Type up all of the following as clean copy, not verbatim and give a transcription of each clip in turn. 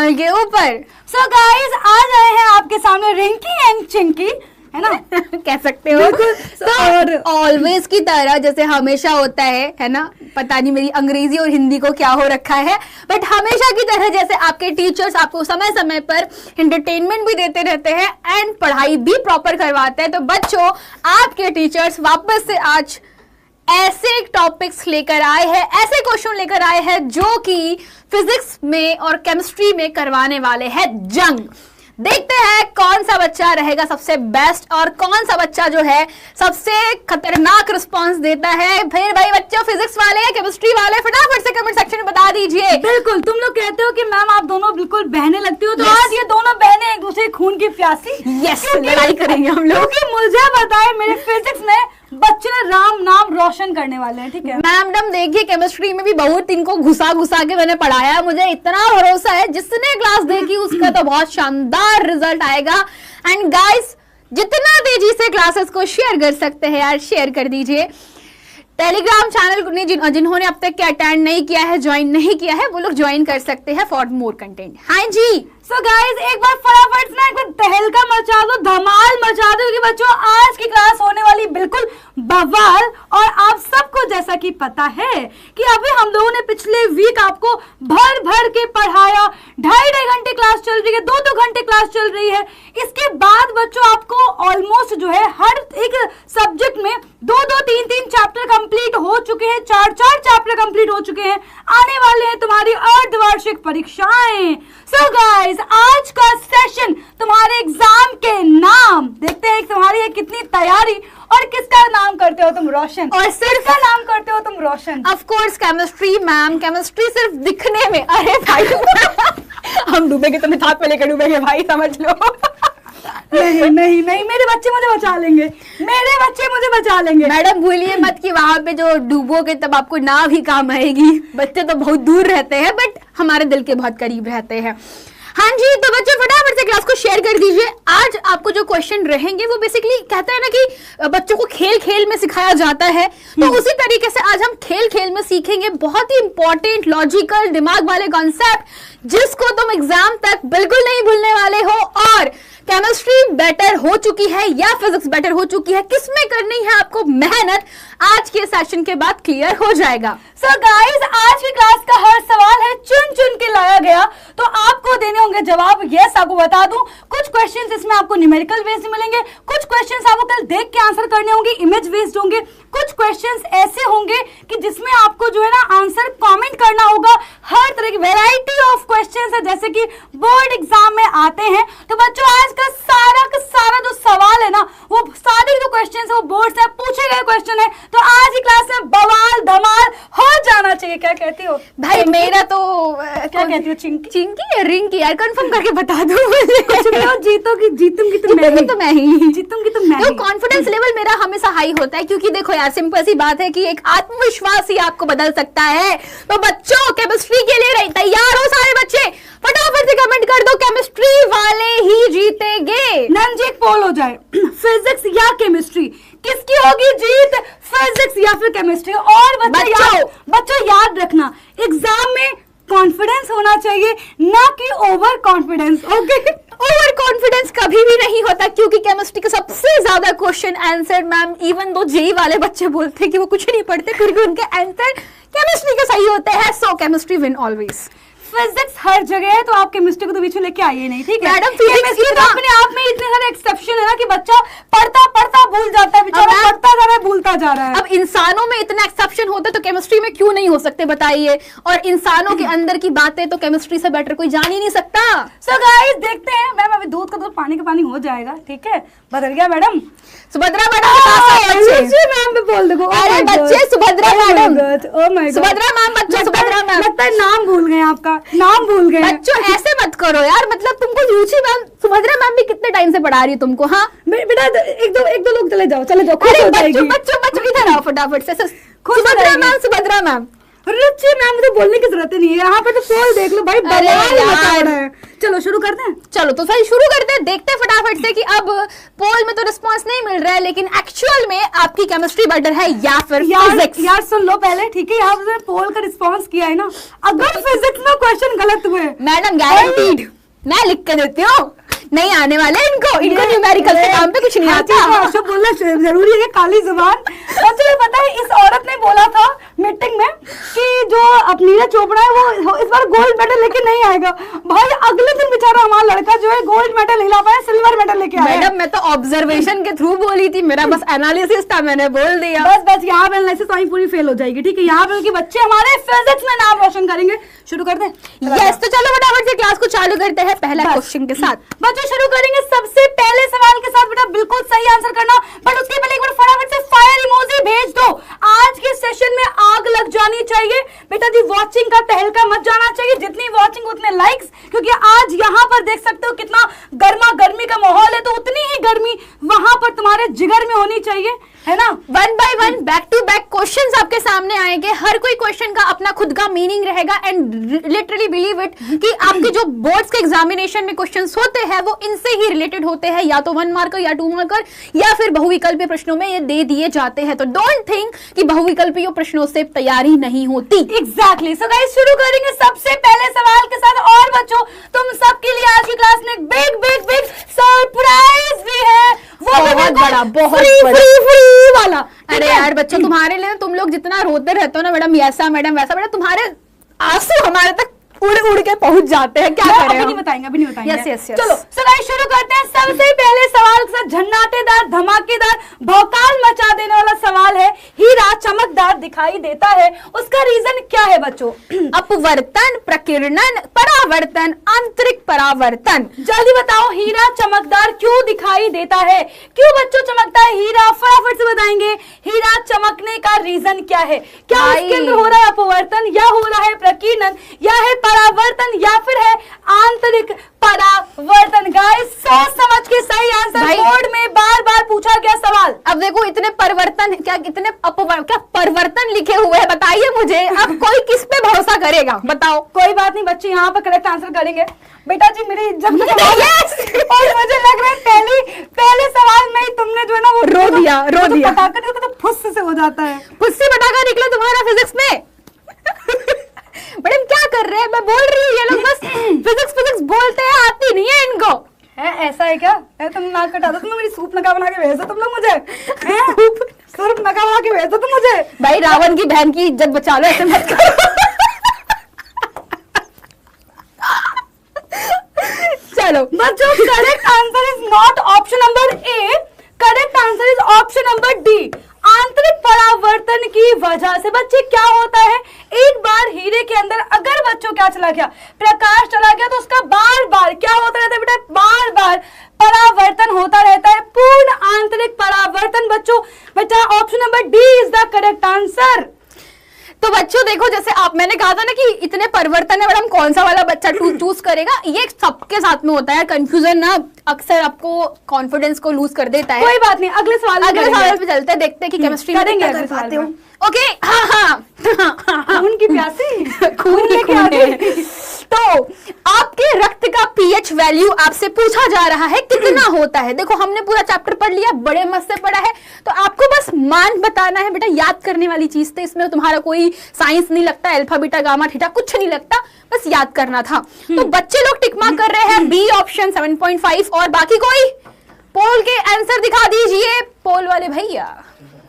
Channel के ऊपर। So guys आज आए हैं आपके सामने रिंकी एंड चिंकी, है ना कह सकते हो। और ऑलवेज की तरह जैसे हमेशा होता है ना, पता नहीं मेरी अंग्रेजी और हिंदी को क्या हो रखा है, बट हमेशा की तरह जैसे आपके टीचर्स आपको समय समय पर एंटरटेनमेंट भी देते रहते हैं एंड पढ़ाई भी प्रॉपर करवाते हैं, तो बच्चों आपके टीचर्स वापस से आज ऐसे टॉपिक्स लेकर आए हैं, ऐसे क्वेश्चन लेकर आए हैं जो कि फिजिक्स में और केमिस्ट्री में करवाने वाले हैं जंग। देखते हैं कौन सा बच्चा रहेगा सबसे बेस्ट और कौन सा बच्चा जो है सबसे खतरनाक रिस्पांस देता है। फिर भाई बच्चों फिजिक्स वाले या केमिस्ट्री वाले फटाफट से कमेंट सेक्शन में बता दीजिए। बिल्कुल, तुम लोग कहते हो कि मैम आप दोनों बिल्कुल बहनें लगती हो, तो आज ये दोनों बहनें एक दूसरे खून की प्यासी लड़ाई करेंगे हम लोग। क्योंकि मुझे बताए मेरे फिजिक्स में बच्चे ने राम नाम रोशन करने वाले हैं, ठीक है मैडम। देखिए केमिस्ट्री में भी बहुत इनको घुसा घुसा के मैंने पढ़ाया, मुझे इतना भरोसा है जिसने क्लास देखी उसका तो बहुत शानदार रिजल्ट आएगा। एंड गाइस जितना तेजी से क्लासेस को शेयर कर सकते हैं यार शेयर कर दीजिए। टेलीग्राम चैनल जिन्होंने अब तक अटेंड नहीं किया है, ज्वाइन नहीं किया है, वो लोग ज्वाइन कर सकते हैं फॉर मोर कंटेंट। हाँ जी। सो गाइस एक बार फटाफट ना एक बार तहलका मचा दो, धमाल मचा दो, क्योंकि बच्चों आज की क्लास होने वाली बिल्कुल बवाल। और आप सबको जैसा कि पता है कि अभी हम लोगों ने पिछले वीक आपको भर भर के पढ़ाया, 2.5 घंटे क्लास चल रही है, 2 घंटे क्लास चल रही है। इसके बाद बच्चों आपको ऑलमोस्ट जो है हर एक सब्जेक्ट में 2-2, 3-3 चैप्टर कंप्लीट हो चुके हैं, 4-4 चैप्टर कंप्लीट हो चुके हैं। आने वाले हैं तुम्हारी अर्धवार्षिक परीक्षाएं। सो गाइस आज का सेशन तुम्हारे एग्जाम के नाम देखते हैं, तुम्हारी है कितनी तैयारी और किसका नाम करते हो तुम रोशन, और सिर्फ का नाम करते हो तुम Roshan. Of course chemistry ma'am. Chemistry सिर्फ दिखने में, अरे भाई हम डूबेंगे तो मिथाक में लेकर डूबेंगे भाई, समझ लो। नहीं नहीं नहीं, मेरे बच्चे मुझे बचा लेंगे, मेरे बच्चे मुझे बचा लेंगे। मैडम भूलिए मत कि वहां पे जो डूबोगे तब आपको नाव ही काम आएगी। बच्चे तो बहुत दूर रहते हैं बट हमारे दिल के बहुत करीब रहते हैं। हाँ जी, तो बच्चे फटाफट से क्लास को शेयर कर दीजिए। आज आपको जो क्वेश्चन रहेंगे वो बेसिकली कहते हैं ना कि बच्चों को खेल खेल में सिखाया जाता है, तो उसी तरीके से आज हम खेल खेल में सीखेंगे बहुत ही इंपॉर्टेंट लॉजिकल दिमाग वाले कॉन्सेप्ट जिसको तुम एग्जाम तक बिल्कुल नहीं भूलने वाले हो। और केमिस्ट्री बेटर हो चुकी है या फिजिक्स बेटर हो चुकी है, किसमें करनी है आपको मेहनत, आज के सेशन के बाद क्लियर हो जाएगा। सो गाइस आज की क्लास का हर सवाल है चुन चुन के लाया गया, तो आपको देने होंगे जवाब। यस, आपको बता दूं कुछ क्वेश्चंस इसमें आपको न्यूमेरिकल बेस्ड मिलेंगे, कुछ क्वेश्चंस आपको कल देख के आंसर करने होंगे, इमेज बेस्ड होंगे, कुछ क्वेश्चंस ऐसे होंगे कि जिसमें आपको जो है ना आंसर कमेंट करना होगा। हर तरह की वैरायटी ऑफ क्वेश्चंस है जैसे कि बोर्ड एग्जाम में आते हैं। तो बच्चों आज का सारा जो सवाल है ना वो सारे जो क्वेश्चन है वो बोर्ड से पूछे गए क्वेश्चन है, तो आज की क्लास में बवाल धमाल हो जाना चाहिए। क्या कहती हो भाई? मेरा तो क्या कहती हो चिंकी? चिंकी या रिंकी यार कंफर्म करके बता दो। जीतूंगी तो मैं ही जीतूंगी तो मैं। कॉन्फिडेंस लेवल मेरा हमेशा हाई होता है क्योंकि देखो यार सिंपल सी बात है कि एक आत्मविश्वास ही आपको बदल सकता है। तो बच्चों केमिस्ट्री के लिए तैयार हो सारे बच्चे? फटाफट से कमेंट कर दो, केमिस्ट्री वाले ही जीतेंगे। नंजी एक पोल हो जाए, फिजिक्स या केमिस्ट्री, किसकी होगी जीत, फिजिक्स या फिर केमिस्ट्री? और बच्चों याद रखना एग्जाम में कॉन्फिडेंस होना चाहिए, ना कि over confidence. Okay, over confidence कभी भी नहीं होता क्योंकि केमिस्ट्री के सबसे ज्यादा क्वेश्चन आंसर मैम इवन दो जेई वाले बच्चे बोलते हैं कि वो कुछ नहीं पढ़ते फिर भी उनके आंसर केमिस्ट्री के सही होते हैं। सो केमिस्ट्री विन ऑलवेज। फिजिक्स हर जगह है तो आप केमिस्ट्री को तो बीच में लेके आइए नहीं, ठीक है मैडम? केमिस्ट्री तो अपने आप में इतने सारे एक्सेप्शन है ना कि बच्चा पढ़ता भूल जाता है, बेचारा पढ़ता जा रहा है भूलता जा रहा है। अब इंसानों में इतना एक्सेप्शन होता है तो केमिस्ट्री में क्यों नहीं हो सकते बताइए? और इंसानों के अंदर की बातें तो केमिस्ट्री से बेटर कोई जान ही नहीं सकता। सो गाइस देखते हैं मैम, अभी दूध का दूध पानी का पानी हो जाएगा, ठीक है? बदल गया मैडम, सुभद्रा मैडम मैम पे बोल देखो। अरे बच्चे सुभद्रा मैडम, सुभद्रा मैम, बच्चों सुभद्रा मैम, लगता है नाम भूल गए, आपका नाम भूल गए। बच्चों ऐसे मत करो यार, मतलब तुमको यूची मैम सुभद्रा मैम भी कितने टाइम से पढ़ा रही है तुमको। हाँ बेटा एक दो लोग चले जाओ। बच्चों इधर आओ फटाफट से। सुभद्रा मैम रुचि मैम, मुझे बोलने की जरूरत नहीं है, यहाँ पे तो पोल देख लो भाई, बवाल मचा रहा है। चलो शुरू करते हैं। चलो तो सही शुरू करते हैं, देखते हैं फटाफट से कि अब पोल में तो रिस्पांस नहीं मिल रहा है, लेकिन एक्चुअल में आपकी केमिस्ट्री बेटर है या फिर फिजिक्स। यार सुन लो पहले, ठीक है, यहाँ पे पोल का रिस्पांस किया है ना, अगर फिजिक्स में क्वेश्चन गलत हुए मैडम गारंटीड मैं लिख के देती हूँ, नहीं आने वाले इनको न्यूमेरिकल के काम पे कुछ नहीं आता। बोलना जरूरी है, काली जुबान। और तुम्हें पता है इस औरत ने बोला था मीटिंग में कि जो नीरज चोपड़ा है वो इस बार गोल्ड मेडल लेके नहीं आएगा। भाई अगले दिन बेचारा हमारा लड़का जो है गोल्ड मेडल नहीं ला पाया, सिल्वर मेडल लेके आया। मैडम मैं तो ऑब्जर्वेशन के थ्रू बोली थी, मेरा बस एनालिसिस था, मैंने बोल दिया। बस यहाँ पे एनालिसिस तो पूरी फेल हो जाएगी, ठीक है। यहाँ पे बच्चे हमारे फिजिक्स में नाम रोशन करेंगे। शुरू करते हैं? यस, तो चलो फटाफट से क्लास को चालू करते हैं पहला क्वेश्चन के साथ। बच्चों शुरू करेंगे सबसे पहले सवाल के साथ। बेटा बिल्कुल सही आंसर करना, बट उसके पहले एक बार फटाफट से फायर इमोजी भेज दो। आज के सेशन में आग लग जानी चाहिए बेटा जी, वॉचिंग का तहलका मत जाना चाहिए। जितनी वॉचिंग उतने लाइक्स, क्योंकि आज यहाँ पर देख सकते हो कितना गर्मा गर्मी का माहौल है, तो उतनी ही गर्मी वहां पर तुम्हारे जिगर में होनी चाहिए, है ना। One by one back to back questions आपके सामने आएंगे, हर कोई क्वेश्चन का अपना खुद का मीनिंग रहेगा, एंड लिटरली बिलीव इट कि आपके जो बोर्ड्स के एग्जामिनेशन में क्वेश्चंस होते हैं वो इनसे ही रिलेटेड होते हैं, या तो 1 मार्कर या 2 मार्कर या फिर बहुविकल्पीय प्रश्नों में ये दे दिए जाते हैं। तो डोंट थिंक कि बहुविकल्पीय प्रश्नों से तैयारी नहीं होती। एग्जैक्टली। सो गाइस शुरू करेंगे सबसे पहले सवाल के साथ। और बच्चों तुम सबके लिए आज की क्लास में बिग बिग बिग सरप्राइज भी है, वो बहुत बड़ा, बहुत फ्री वाला। अरे यार बच्चों, तुम्हारे लिए तुम लोग जितना रोते रहते हो ना मैडम ऐसा मैडम वैसा, मैडम तुम्हारे आंसू हमारे तक उड़ उड़ के पहुंच जाते हैं। क्या करें? अभी नहीं बताएंगे। Yes yes yes. चलो सो गाइस शुरू करते हैं सबसे पहले सवाल के साथ। झन्नाटेदार, धमाकेदार, भौकाल मचा देने वाला सवाल है। हीरा चमकदार दिखाई देता है, उसका रीजन क्या है बच्चों? अपवर्तन, प्रकीर्णन, परावर्तन, आंतरिक परावर्तन। जल्दी बताओ, हीरा चमकदार क्यों दिखाई देता है? क्यों बच्चों चमकता है हीरा? फटाफट से बताएंगे। हीरा चमकने का रीजन क्या है? क्या उसके अंदर हो रहा है अपवर्तन, या हो रहा है प्रकीर्णन, या है परावर्तन, या फिर है आंतरिक परावर्तन? गाइस सोच समझ के सही आंसर बोर्ड में बार बार पूछा गया सवाल। अब देखो इतने परिवर्तन, क्या इतने क्या परिवर्तन लिखे हुए हैं, बताइए मुझे। अब कोई किस पे भरोसा करेगा बताओ? कोई बात नहीं बच्चे, यहाँ पर करेक्ट आंसर करेंगे। बेटा जी मेरी इज्जत और मुझे लग रहा है पहले सवाल में ही तुमने जो है ना वो रो दिया पटाखा तो फुस से हो जाता है। फुस से पटाखा निकला तुम्हारा फिजिक्स में। मैडम क्या कर रहे हैं? मैं बोल रही हूँ ये लोग बस फिजिक्स बोलते हैं, आती नहीं है इनको। है ऐसा है क्या? है तुम नाक कटा दो, तुम मेरी सूप नका बना के भेज दो तुम लोग मुझे। सूप नका बना के भेज दो तुम मुझे। भाई रावण की बहन की इज्जत बचा लो, ऐसे मत करो। चलो बच्चों correct answer is not option number A, correct answer is option number D, आंतरिक परावर्तन की वजह से। बच्चे क्या होता है, एक बार हीरे के अंदर अगर बच्चों क्या चला गया, प्रकाश चला गया, तो उसका बार बार क्या होता रहता है बेटा, बार बार परावर्तन होता रहता है, पूर्ण आंतरिक परावर्तन। बच्चों बेटा option number D is the correct answer. तो बच्चों देखो, जैसे आप मैंने कहा था ना कि इतने परिवर्तन है मैडम, कौन सा वाला बच्चा चूज करेगा, ये सबके साथ में होता है। कंफ्यूजन ना अक्सर आपको कॉन्फिडेंस को लूज कर देता है। कोई बात नहीं, अगले सवाल पे चलते हैं, देखते हैं कि केमिस्ट्री करेंगे अगले सवाल में। ओके खून की प्यासी खून की तो आपके रक्त का पीएच वैल्यू आपसे पूछा जा रहा है कितना होता है। देखो हमने पूरा चैप्टर पढ़ लिया, बड़े मस्त से पढ़ा है, तो आपको बस मान बताना है बेटा। याद करने वाली चीज थी इसमें, तुम्हारा कोई साइंस नहीं लगता, अल्फा बीटा गामा थीटा कुछ नहीं लगता, बस याद करना था। तो बच्चे लोग टिक मार्क कर रहे हैं बी ऑप्शन 7.5, और बाकी कोई पोल के आंसर दिखा दीजिए। पोल वाले भैया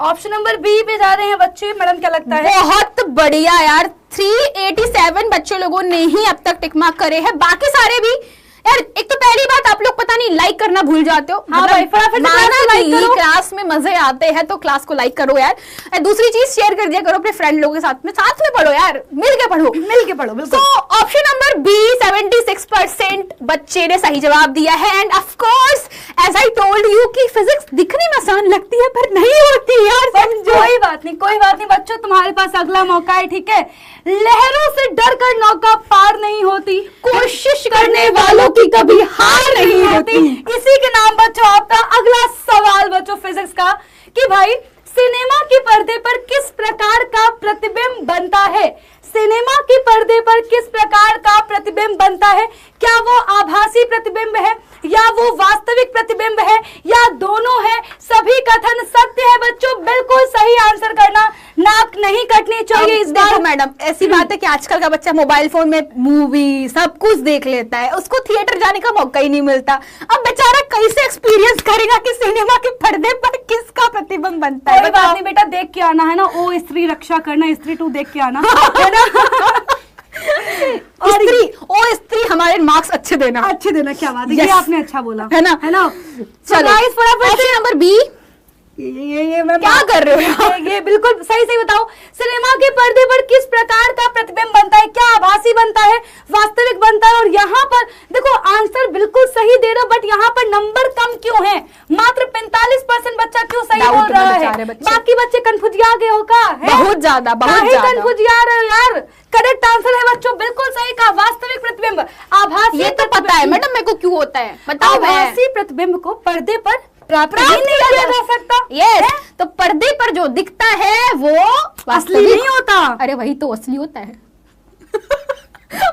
ऑप्शन नंबर बी पे जा रहे हैं बच्चे, मैडम क्या लगता है? बहुत बढ़िया यार, 387 बच्चे लोगों ने ही अब तक टिक मार्क करे हैं, बाकी सारे भी। यार एक तो पहली बात, आप लोग पता नहीं लाइक करना भूल जाते हो। हाँ भाई फटाफट लाइक करो, क्लास में मजे आते हैं तो क्लास को लाइक करो यार। दूसरी चीज शेयर कर दिया करो अपने फ्रेंड लोगों के साथ में पढ़ो यार, मिल के पढ़ो बिल्कुल। तो ऑप्शन नंबर बी 76% बच्चे ने सही जवाब दिया है। And of course as I told you कि फिजिक्स दिखने में आसान लगती है पर नहीं होती यार, समझो। कोई बात नहीं बच्चों, तुम्हारे पास अगला मौका है, ठीक है। लहरों से डर कर नौका पार नहीं होती, कोशिश करने वालों की कभी हार नहीं होती। इसी के नाम बच्चों आपका अगला सवाल बच्चों फिजिक्स का, कि भाई सिनेमा के पर्दे पर किस प्रकार का प्रतिबिंब बनता है? सिनेमा के पर्दे पर किस प्रकार का प्रतिबिंब बनता है? क्या वो आभासी प्रतिबिंब है या वो वास्तविक प्रतिबिंब है या दोनों है? सभी कथन सत्य है बच्चों, बिल्कुल सही आंसर करना, नाक नहीं कटनी चाहिए इस बार। मैडम ऐसी बात है कि आजकल का बच्चा मोबाइल फोन में मूवी सब कुछ देख लेता है, उसको थिएटर जाने का मौका ही नहीं मिलता। अब बेचारा कैसे एक्सपीरियंस करेगा कि सिनेमा के पर्दे पर किसका प्रतिबिंब बनता है? कोई बात नहीं बेटा, देख के आना है ना, ओ स्त्री रक्षा करना, स्त्री 2 देख के आना है ना। और स्त्री हमारे मार्क्स अच्छे देना, क्या बात है, ये आपने अच्छा बोला है ना। चलो ऑप्शन नंबर बी, ये मैं क्या कर रहे हो? ये बिल्कुल सही बताओ। सिनेमा के पर्दे पर किस प्रकार का प्रतिबिंब बनता है? क्या आभासी बनता है, वास्तविक बनता है? और यहाँ पर देखो आंसर बिल्कुल सही दे रहे हो, बट यहाँ पर नंबर कम क्यों है? मात्र 45% बच्चा क्यों सही बोल रहा है? बाकी बच्चे कंफ्यूजिया गए हो का? बहुत ज्यादा कंफ्यूजिया रहे हो यार। करेक्ट आंसर है बच्चों, बिल्कुल सही कहा, वास्तविक प्रतिबिंब। आभासी ये तो पता है मैडम मेरे को क्यों होता है, बताओ। आभासी प्रतिबिंब को पर्दे पर प्राप्त नहीं किया जा सकता। यस, तो पर्दे पर जो दिखता है वो असली नहीं होता। अरे वही तो असली होता है।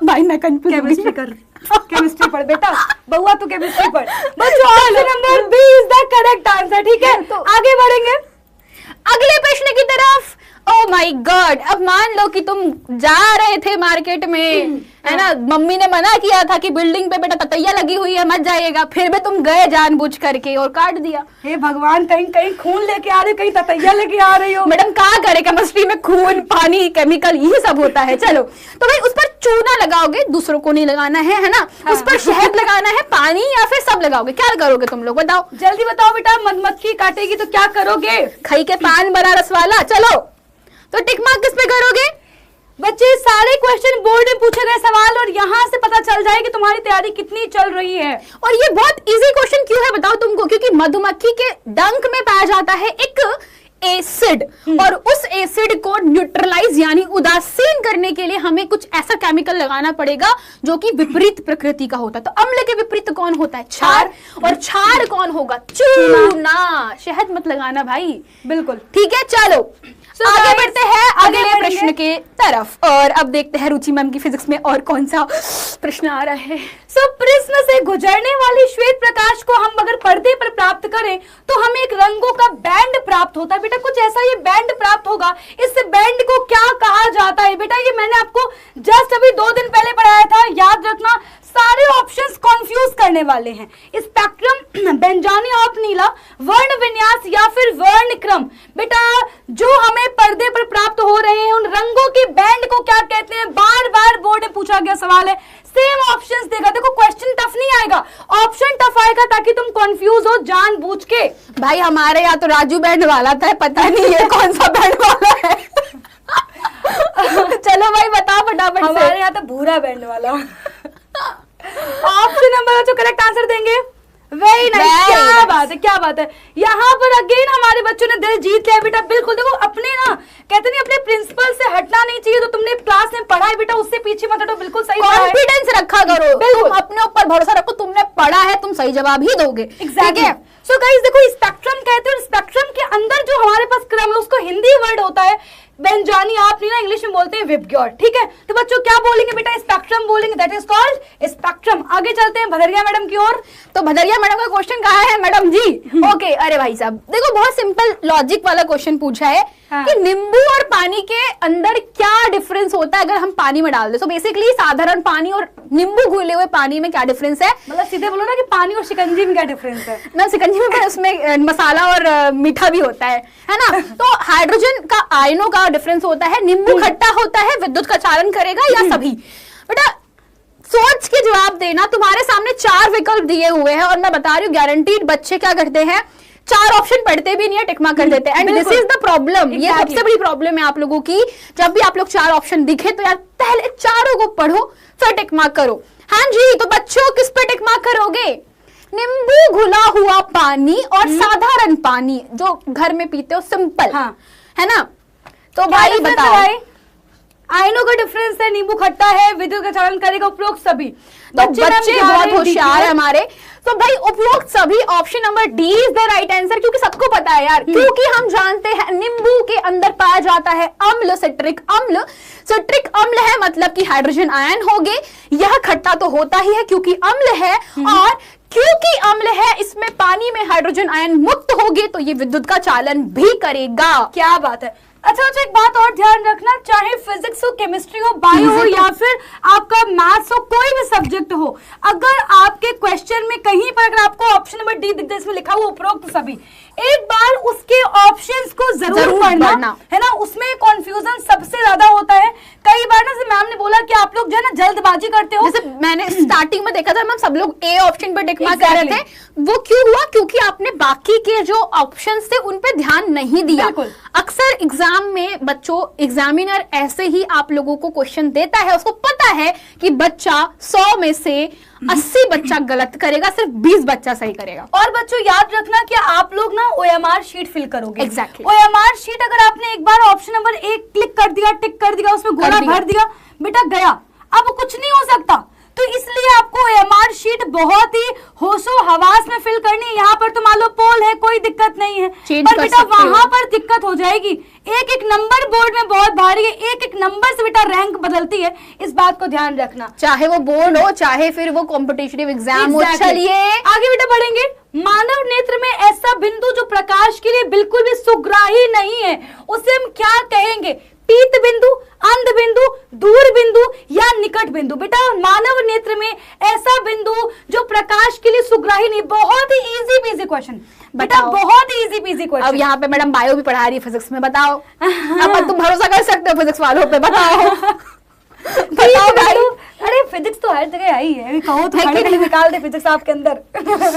भाई मैं कंफ्यूज केमिस्ट्री पढ़ बेटा, बउआ तू केमिस्ट्री पढ़। बच्चों option number B is the correct answer, ठीक है। तो आगे बढ़ेंगे अगले प्रश्न की तरफ। ओह माय गॉड, अब मान लो कि तुम जा रहे थे मार्केट में, है ना, मम्मी ने मना किया था कि बिल्डिंग पे बेटा ततैया लगी हुई है मत जाइएगा, फिर भी तुम गए जानबूझ करके और काट दिया। हे भगवान, कहीं खून लेके आ रहे हो, कहीं ततैया लेके आ रही हो। मैडम क्या करे, केमिस्ट्री में खून पानी केमिकल यही सब होता है। चलो तो भाई उस पर चूना लगाओगे, दूसरों को नहीं लगाना है ना। उस पर शहद लगाना है, पानी, या फिर सब लगाओगे? क्या करोगे तुम लोग बताओ, जल्दी बताओ बेटा। मधुमक्खी काटेगी तो क्या करोगे? खाई के पान बनारस वाला। चलो तो टिक मार्क किस पे करोगे? बच्चे सारे क्वेश्चन बोर्ड में पूछे गए सवाल, और यहाँ से पता चल जाए कि तुम्हारी तैयारी कितनी चल रही है। और ये बहुत इजी क्वेश्चन क्यों है बताओ तुमको? क्योंकि मधुमक्खी के डंक में पाया जाता है एक एसिड, और उस एसिड को न्यूट्रलाइज यानी उदासीन करने के लिए हमें कुछ ऐसा केमिकल लगाना पड़ेगा जो कि विपरीत प्रकृति का होता है। तो अम्ल के विपरीत कौन होता है? क्षार। और क्षार कौन होगा? चूना। शहद मत लगाना भाई, बिल्कुल ठीक है। चलो आगे बढ़ते हैं अगले प्रश्न के तरफ, और अब देखते हैं रुचि मैम की फिजिक्स में और कौन सा प्रश्न आ रहा है। प्रिज्म से गुजरने वाले श्वेत प्रकाश को हम अगर पर्दे पर प्राप्त करें तो हमें एक रंगों का बैंड प्राप्त होता है। बेटा कुछ ऐसा ये बैंड प्राप्त होगा। इस बैंड को क्या कहा जाता है? बेटा ये मैंने आपको जस्ट अभी 2 दिन पहले पढ़ाया था, याद रखना। सारे ऑप्शंस कंफ्यूज करने वाले हैं। स्पेक्ट्रम, बेंजानी ऑफ नीला, वर्ण विन्यास या फिर वर्ण क्रम। बेटा जो हमें पर्दे पर प्राप्त हो रहे हैं उन रंगों के बैंड को क्या कहते हैं? बार बार बोर्ड में पूछा गया सवाल है, सेम ऑप्शंस देगा। देखो क्वेश्चन टफ नहीं आएगा, ऑप्शन टफ आएगा ताकि तुम कंफ्यूज हो जानबूझ के। भाई हमारे यहाँ तो राजू बैंड वाला था, पता नहीं ये कौन सा बैंड वाला है। चलो भाई बताओ फटाफट। हमारे यहाँ तो भूरा बैंड वाला। ऑप्शन नंबर जो करेक्ट आंसर देंगे। वेरी नाइस, क्या बात है। यहाँ पर अगेन हमारे बच्चों ने दिल जीत लिया बेटा। बिल्कुल देखो, अपने ना कहते नहीं अपने प्रिंसिपल से हटना नहीं चाहिए। तो तुमने क्लास में पढ़ा है बेटा, उससे पीछे मत हटो, बिल्कुल सही। कॉन्फिडेंस रखा करो, तुम अपने ऊपर भरोसा रखो, तुमने पढ़ा है, तुम सही जवाब ही दोगे। एग्जैक्टली। सो गाइस देखो, स्पेक्ट्रम कहते हैं, स्पेक्ट्रम के अंदर जो हमारे पास क्रम है उसको हिंदी वर्ड होता है बेंजानी, आप नहीं ना इंग्लिश में बोलते हैं विबग्योर, ठीक है। तो बच्चों क्या बोलेंगे बेटा? स्पेक्ट्रम बोलेंगे, दैट इज कॉल्ड स्पेक्ट्रम। आगे चलते हैं भदरिया मैडम की ओर। तो भदरिया मैडम का क्वेश्चन कहाँ है मैडम जी? ओके, अरे भाई साहब देखो, बहुत सिंपल लॉजिक वाला क्वेश्चन पूछा है कि नींबू और पानी के अंदर क्या डिफरेंस होता है अगर हम पानी में डाल दे। तो बेसिकली साधारण पानी और नींबू घुले हुए पानी में क्या डिफरेंस है? मतलब सीधे बोलो ना कि पानी और शिकंजी में क्या डिफरेंस है? ना शिकंजी में उसमें मसाला और मीठा भी होता है ना। तो हाइड्रोजन का आयनों का डिफरेंस होता है। नींबू खट्टा होता है, विद्युत का चालन करेगा या सभी? बेटा सोच के जवाब देना। तुम्हारे सामने 4 विकल्प दिए हुए हैं और मैं बता रही हूँ गारंटीड बच्चे क्या करते हैं, 4 ऑप्शन पढ़ते भी नहीं है, टिक मार्क कर देते हैं। And this is the problem. ये सबसे बड़ी प्रॉब्लम है आप लोगों की। जब भी आप लोग 4 ऑप्शन दिखे तो यार पहले चारों को पढ़ो फिर टिक मार्क करो। हाँ जी, तो बच्चों किस पे टिक मार्क करोगे? नींबू घुला हुआ पानी और साधारण पानी जो घर में पीते हो, सिंपल, है ना। तो भाई बताओ आयनों का डिफरेंस है, नींबू खट्टा है, विद्युत का चालन करेगा उपरोक्त सभी। तो बच्चे बहुत होशियार है हमारे। तो भाई उपरोक्त सभी, option number D is the right answer, क्योंकि सबको पता है यार, क्योंकि हम जानते हैं नींबू के अंदर पाया जाता है अम्ल, सिट्रिक अम्ल। सिट्रिक अम्ल है मतलब कि हाइड्रोजन आयन होंगे। यह खट्टा तो होता ही है क्योंकि अम्ल है, और क्योंकि अम्ल है इसमें पानी में हाइड्रोजन आयन मुक्त होंगे तो ये विद्युत का चालन भी करेगा। क्या बात है। अच्छा, एक बात और ध्यान रखना, चाहे फिजिक्स हो, केमिस्ट्री हो, बायो हो, या फिर आपका मैथ्स हो, कोई भी सब्जेक्ट हो, अगर आपके क्वेश्चन में कहीं पर अगर आपको ऑप्शन नंबर डी दिखता है, इसमें लिखा हुआ उपरोक्त सभी, एक बार उसके ऑप्शंस को जरूर पढ़ना है ना। उसमें कंफ्यूजन सबसे ज्यादा होता है। कई बार ना मैम ने बोला कि आप लोग जो है ना जल्दबाजी करते हो, जैसे मैंने स्टार्टिंग में देखा था मैम सब लोग ए ऑप्शन पर टिक मार्क कर रहे थे। वो क्यों हुआ? क्योंकि आपने बाकी के जो ऑप्शंस थे उन पे ध्यान नहीं दिया। अक्सर एग्जाम में बच्चों, एग्जामिनर ऐसे ही आप लोगों को क्वेश्चन देता है, उसको पता है कि बच्चा 100 में से 80 बच्चा गलत करेगा, सिर्फ 20 बच्चा सही करेगा। और बच्चों याद रखना कि आप लोग ना OMR शीट फिल करोगे। एग्जैक्टली। OMR शीट अगर आपने एक बार ऑप्शन नंबर 1 क्लिक कर दिया, टिक कर दिया, उसमें गोला भर दिया, बेटा गया, अब कुछ नहीं हो सकता। तो इसलिए आपको OMR शीट बहुत ही होशो हवास में फिल करनी है। यहाँ पर तो मान लो पोल है, कोई दिक्कत नहीं है, पर बेटा वहां पर दिक्कत हो जाएगी। एक एक नंबर बोर्ड में बहुत भारी है, एक एक नंबर से बेटा रैंक बदलती है, इस बात को ध्यान रखना। चाहे वो बोर्ड हो, चाहे फिर वो कॉम्पिटिटिव एग्जाम हो। चलिए आगे बेटा बढ़ेंगे। मानव नेत्र में ऐसा बिंदु जो प्रकाश के लिए बिल्कुल भी सुग्राही नहीं है, उसे हम क्या कहेंगे? पीत बिंदु, अंध बिंदु, दूर बिंदु या निकट बिंदु? बेटा मानव नेत्र में ऐसा बिंदु जो प्रकाश के लिए सुग्राही नहीं। बहुत ही इजी पीजी क्वेश्चन बेटा, बहुत ही इजी पीजी क्वेश्चन। अब यहाँ पे मैडम बायो भी पढ़ा रही है, फिजिक्स में बताओ। अब तुम भरोसा कर सकते हो फिजिक्स वालों पे, बताओ। बताओ भाई। अरे फिजिक्स तो हर जगह आई है, कहो तो निकाल दे फिजिक्स आपके अंदर।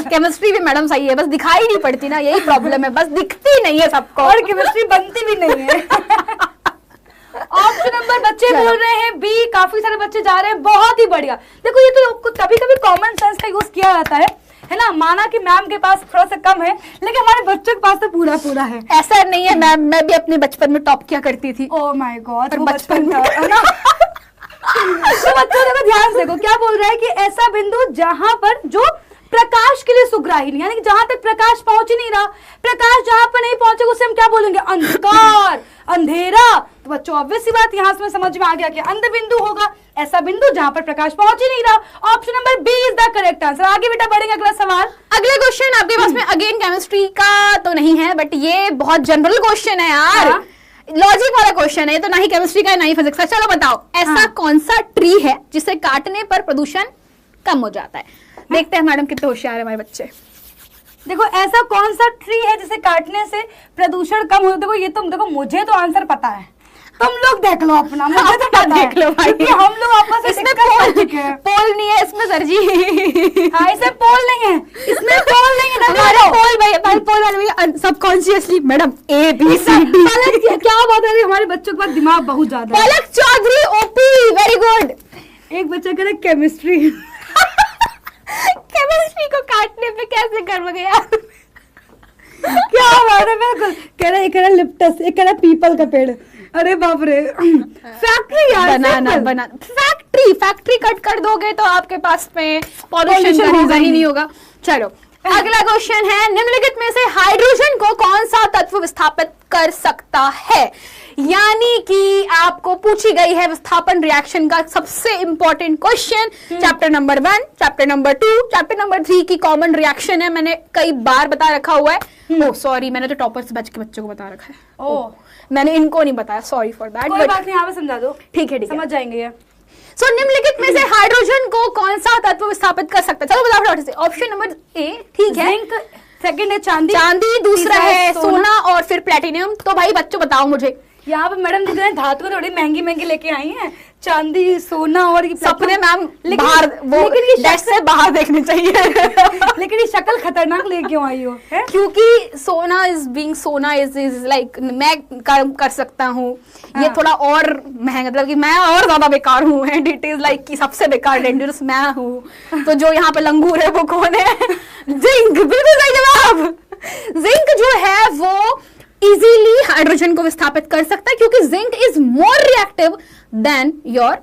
केमिस्ट्री भी मैडम सही है, बस दिखाई नहीं पड़ती ना, यही प्रॉब्लम है, बस दिखती नहीं है सबको, और केमिस्ट्री बनती भी नहीं है। ऑप्शन नंबर बच्चे बोल रहे हैं बी, काफी सारे बच्चे जा रहे हैं, बहुत ही बढ़िया। देखो ये तो कभी कभी कॉमन सेंस का यूज किया जाता है ना। माना कि मैम के पास थोड़ा सा कम है, लेकिन हमारे बच्चों के पास तो पूरा पूरा है। ऐसा नहीं है मैम, मैं भी अपने बचपन में टॉप किया करती थी। ओह माय गॉड, बचपन था ना। तो बच्चों देखो ध्यान से देखो क्या बोल रहा है कि ऐसा बिंदु जहां पर जो प्रकाश के लिए सुग्राही नहीं, यानी कि जहां तक प्रकाश पहुंच ही नहीं रहा, प्रकाश जहां पर नहीं पहुंचेगा उसे हम क्या बोलेंगे? अंधकार, अंधेरा। तो बच्चों ऑब्वियस सी बात यहां से समझ में आ गया कि अंध बिंदु होगा ऐसा बिंदु जहां पर प्रकाश पहुंच ही नहीं रहा। Option number B is the correct answer. आगे बेटा बढ़ेंगे, अगला सवाल। अगला क्वेश्चन आपके पास में अगेन केमिस्ट्री का तो नहीं है, बट ये बहुत जनरल क्वेश्चन है यार, लॉजिक वाला क्वेश्चन है, तो ना ही केमिस्ट्री का ना ही फिजिक्स का। चलो बताओ, ऐसा कौन सा ट्री है जिसे काटने पर प्रदूषण कम हो जाता है? देखते हैं मैडम कितने होशियार है हमारे बच्चे। देखो ऐसा कौन सा ट्री है जिसे काटने से प्रदूषण कम हो? देखो ये तुम देखो, मुझे तो आंसर पता है, तुम लोग देख लो अपना, मुझे तो पता देख लो भाई, हम लोग आपस में इसमें पोल नहीं है इसमें सर जी। हाँ इसमें पोल नहीं है, इसमें पोल नहीं है हमारा पोल भाई, पोल वाले subconsciously madam A B C D. क्या बात है, हमारे बच्चों के पास दिमाग बहुत ज्यादा है। पलक चौधरी ओपी, वेरी गुड। एक बच्चा कह रहा केमिस्ट्री। केमिस्ट्री को काटने पे कैसे कर गया? क्या बात है, बिल्कुल कह रहा लिप्टस, एक कह रहा पीपल का पेड़। अरे बाप रे, फैक्ट्री यार, बनाना फैक्ट्री कट कर दोगे तो आपके पास में पॉल्यूशन होगा ही नहीं होगा। चलो अगला क्वेश्चन है, निम्नलिखित में से हाइड्रोजन को कौन सा तत्व विस्थापित कर सकता है? यानी कि आपको पूछी गई है विस्थापन रिएक्शन का सबसे important question. Chapter number 1, chapter number 2, chapter number 3 की कॉमन रिएक्शन है, मैंने कई बार बता रखा हुआ है। ओह सॉरी, मैंने तो टॉपर से बच के बच्चों को बता रखा है। ओह मैंने इनको नहीं बताया, सॉरी फॉर दैट। कोई बात नहीं, यहाँ पे समझा दो। ठीक है, समझ जाएंगे ये। सो निम्नलिखित में से हाइड्रोजन को कौन सा तत्व विस्थापित कर सकता है? चलो बताओ फटाफट से। ऑप्शन नंबर ए ठीक है, जिंक, सेकंड है चांदी, दूसरा है सोना और फिर प्लेटिनियम। तो भाई बच्चों बताओ मुझे, यहाँ पे मैडम जितने धातु थोड़ी महंगी महंगी लेके आई हैं, चांदी सोना और सपने मैम बाहर, वो डैश से बाहर देखने चाहिए। लेकिन ये शक्ल खतरनाक लेके क्यों आई हो? क्योंकि सोना इज लाइक मैं कर सकता हूँ। ये थोड़ा और महंगा, मतलब कि मैं और ज्यादा बेकार हूँ, एंड इट इज लाइक कि सबसे बेकार डेंजरस मैं हूँ। तो जो यहाँ पे लंगूर है वो कौन है? जिंक, बिल्कुल सही जवाब। जिंक जो है वो इजीली हाइड्रोजन को विस्थापित कर सकता है, क्योंकि zinc is more reactive than your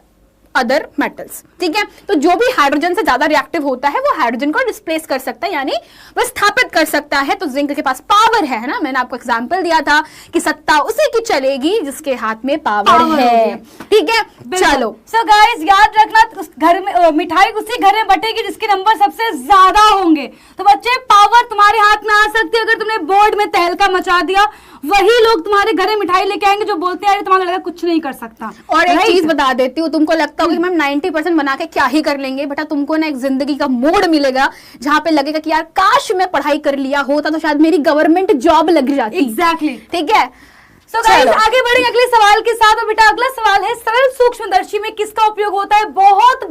other metals. ठीक है, तो जो भी हाइड्रोजन से ज्यादा रिएक्टिव होता है वो हाइड्रोजन को डिस्प्लेस कर सकता है, यानी विस्थापित कर सकता है। तो जिंक के पास पावर है ना, मैंने आपको एग्जांपल दिया था कि सत्ता उसी की चलेगी जिसके हाथ में पावर है। ठीक है, चलो सो गाइस याद रखना, उस घर में मिठाई उसी घर में बटेगी जिसके नंबर सबसे ज्यादा होंगे। तो बच्चे पावर तुम्हारे हाथ में आ सकती है अगर तुमने बोर्ड में तहलका मचा दिया, वही लोग तुम्हारे घर में मिठाई लेके आएंगे जो बोलते हैं तुम्हारा लड़का कुछ नहीं कर सकता। और एक चीज बता देती हूँ, तुमको लगता होगा कि मैम 90% बना के क्या ही कर लेंगे, बेटा तुमको ना एक जिंदगी का मोड़ मिलेगा जहाँ पे लगेगा कि यार काश मैं पढ़ाई कर लिया होता तो शायद मेरी गवर्नमेंट जॉब लग जाती। एग्जैक्टली। ठीक है, सो गाइस आगे बढ़ेंगे अगले सवाल के साथ। और बेटा अगला सवाल है, सरल सूक्ष्मदर्शी में किसका उपयोग होता है? बहुत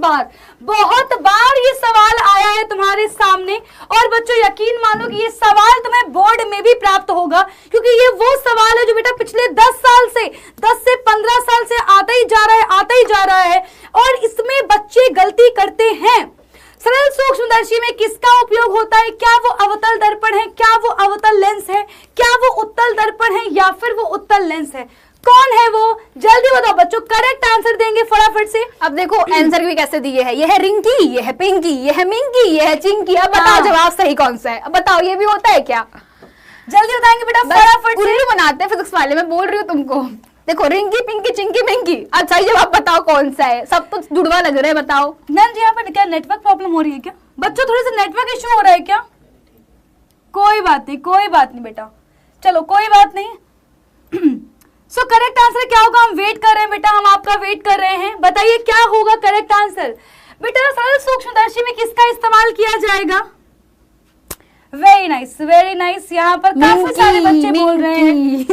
बार ये सवाल आया है तुम्हारे सामने, और बच्चों यकीन मानो कि ये सवाल तुम्हें बोर्ड में भी प्राप्त होगा, क्योंकि ये वो सवाल है जो बेटा पिछले 10 से 15 साल से आता ही जा रहा है, और इसमें बच्चे गलती करते हैं। सरल सूक्ष्मदर्शी में किसका उपयोग होता है? क्या वो अवतल दर्पण है, क्या वो अवतल लेंस है, क्या वो उत्तल दर्पण है, या फिर वो उत्तल लेंस है? कौन है वो? जल्दी बताओ बच्चों, करेक्ट आंसर देंगे फटाफट से। अब देखो आंसर भी कैसे दिए है, ये है रिंकी, ये है पिंकी, ये है मिंकी, ये है चिंकी। अब बताओ जवाब सही कौन सा है? अब बताओ, ये भी होता है क्या? जल्दी बताएंगे बेटा फटाफट से। उल्लू बनाते हैं फिजिक्स वाले, मैं बोल रही हूँ तुमको। देखो रिंकी पिंकी चिंकी मिंकी। अच्छा जवाब बताओ कौन सा है? सब तो जुड़वा लग रहा है, बताओ। मैम जी यहाँ पर क्या नेटवर्क प्रॉब्लम हो रही है क्या? बच्चों थोड़ी सी नेटवर्क इशू हो रहा है क्या? कोई बात नहीं बेटा, चलो कोई बात नहीं। सो करेक्ट आंसर क्या होगा? हम वेट कर रहे हैं बेटा, हम आपका वेट कर रहे हैं। बताइए क्या होगा करेक्ट आंसर? बेटा सरल सूक्ष्मदर्शी में किसका इस्तेमाल किया जाएगा? Very nice. यहाँ पर काफी सारे बच्चे बोल रहे हैं।